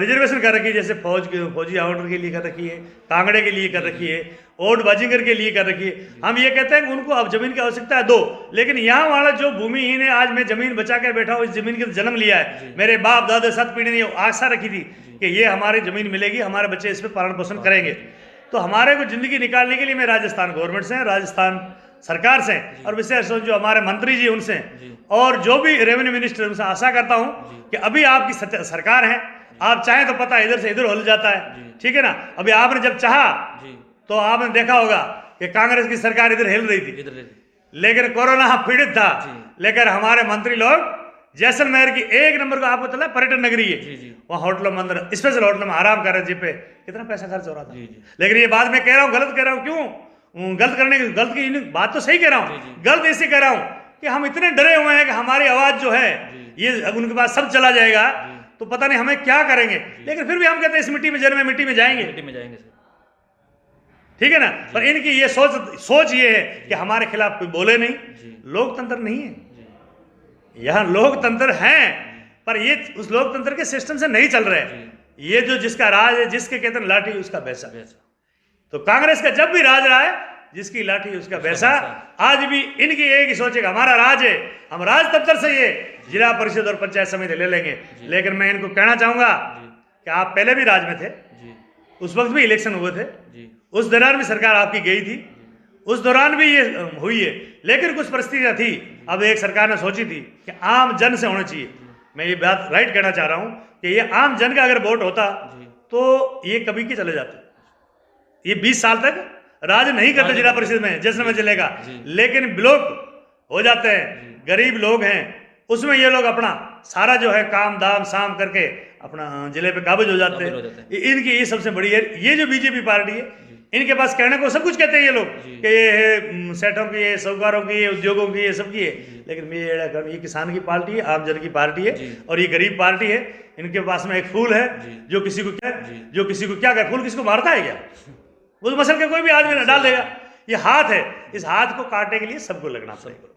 रिजर्वेशन कर रखी है, जैसे फौजी आवंटन के लिए कर रखी है, कांगड़े के लिए कर रखी है, ओड बाजिंगर के लिए कर रखी है। हम ये कहते हैं कि उनको अब जमीन की आवश्यकता है दो, लेकिन यहाँ वाला जो भूमिहीन है, आज मैं जमीन बचा के बैठा हूँ, इस जमीन के जन्म लिया है, मेरे बाप दादा 7 पीढ़ी ने आशा रखी थी कि ये हमारी जमीन मिलेगी, हमारे बच्चे इस पर पालन पोषण करेंगे। तो हमारे को जिंदगी निकालने के लिए मैं राजस्थान गवर्नमेंट से, राजस्थान सरकार से, और विशेष जो हमारे मंत्री जी उनसे, और जो भी रेवेन्यू मिनिस्टर उनसे आशा करता हूँ कि अभी आपकी सरकार है, आप चाहें तो पता इधर से इधर हो जाता है, ठीक है ना। अभी आपने जब चाहा तो आपने देखा होगा कि कांग्रेस की सरकार इधर हिल रही थी, लेकिन कोरोना पीड़ित था, लेकिन हमारे मंत्री लोग जैसलमेर की 1 नंबर को, आपको चला पर्यटन नगरी है, वहाँ होटलों में, अंदर स्पेशल होटल में आराम कर रहे जी पे, कितना पैसा खर्च हो रहा था। लेकिन ये बात मैं कह रहा हूँ, गलत कह रहा हूँ, क्यों गलत करने की, गलत की बात तो सही कह रहा हूँ, गलत इसे कह रहा हूँ कि हम इतने डरे हुए हैं कि हमारी आवाज जो है ये उनके पास सब चला जाएगा तो पता नहीं हमें क्या करेंगे। लेकिन फिर भी हम कहते हैं इस मिट्टी में जन्मे, मिट्टी में जाएंगे, ठीक है ना। पर इनकी ये सोच ये है कि हमारे खिलाफ कोई बोले नहीं। लोकतंत्र नहीं है, यहाँ लोकतंत्र है, पर ये उस लोकतंत्र के सिस्टम से नहीं चल रहे। ये जो जिसका राज है, जिसके कहते हैं लाठी उसका बैसा, तो कांग्रेस का जब भी राज रहा है, जिसकी लाठी उसका बैसा। आज भी इनकी एक ही सोच है कि हमारा राज है, हम राज दफ्तर से ये जिला परिषद और पंचायत समिति ले लेंगे। लेकिन मैं इनको कहना चाहूंगा कि आप पहले भी राज में थे, उस वक्त भी इलेक्शन हुए थे, उस दौरान भी सरकार आपकी गई थी, उस दौरान भी ये हुई है, लेकिन कुछ परिस्थितियां थी। अब एक सरकार ने सोची थी कि आम जन से होना चाहिए। मैं ये बात राइट कहना चाह रहा हूं कि ये आम जन का अगर वोट होता तो ये कभी के चले जाते। ये 20 साल तक राज नहीं करते जिला परिषद में, जैसलमेर जिले का, लेकिन ब्लॉक हो जाते हैं, गरीब लोग हैं, उसमें ये लोग अपना सारा जो है काम दाम शाम करके अपना जिले पे काबिज हो जाते हैं। इनकी ये सबसे बड़ी है। ये जो बीजेपी पार्टी है, इनके पास कहने को सब कुछ कहते हैं ये लोग कि ये है सेठों की, ये साहूकारों की, ये उद्योगों की, ये सबकी है। लेकिन ये किसान की पार्टी है, आम जन की पार्टी है, और ये गरीब पार्टी है। इनके पास में एक फूल है जो किसी को क्या कर, फूल किसको मारता है क्या? उस मसल के कोई भी आदमी डाल देगा। ये हाथ है, इस हाथ को काटने के लिए सबको लगना पड़ेगा,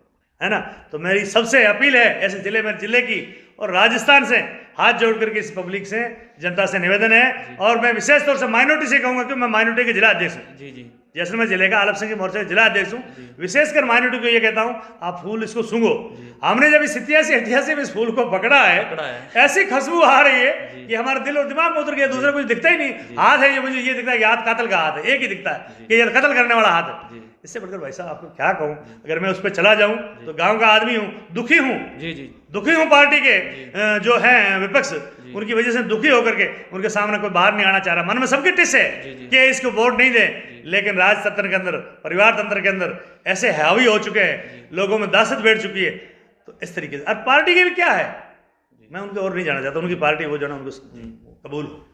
है ना। तो मेरी सबसे अपील है ऐसे जिले की और राजस्थान से हाथ जोड़ करके इस पब्लिक से, जनता से निवेदन है, और मैं विशेष तौर से माइनॉरिटी से कहूंगा कि मैं माइनॉरिटी के जिला अध्यक्ष हूँ, जी जी जैसलमेर जिले का आलम सिंह के मोर्चे जिला अध्यक्ष हूँ। विशेषकर माइनॉरिटी को ये कहता हूँ, आप फूल इसको सूंघो। हमने जब इस हटिया से इस फूल को पकड़ा है, ऐसी खुशबू आ रही है कि हमारे दिल और दिमाग में उतर गया, दूसरा कुछ दिखता ही नहीं। हाथ है ये, मुझे ये दिखता है कि हाथ कातल का हाथ है, एक ही दिखता है कि ये कत्ल करने वाला हाथ है। इससे बढ़कर भाई साहब आपको क्या कहूँ, अगर मैं उस पर चला जाऊं तो गांव का आदमी हूँ, दुखी हूँ, दुखी हूँ पार्टी के जो है विपक्ष, उनकी वजह से दुखी होकर के उनके सामने कोई बाहर नहीं आना चाह रहा। मन में सबकी टिस है कि इसको वोट नहीं दें, लेकिन राजतंत्र के अंदर, परिवार तंत्र के अंदर ऐसे हावी हो चुके हैं, लोगों में दहशत बैठ चुकी है। तो इस तरीके से अब पार्टी के भी क्या है, मैं उनके और नहीं जाना चाहता, उनकी पार्टी वो जो है उनको कबूल हो।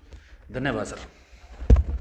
धन्यवाद सर।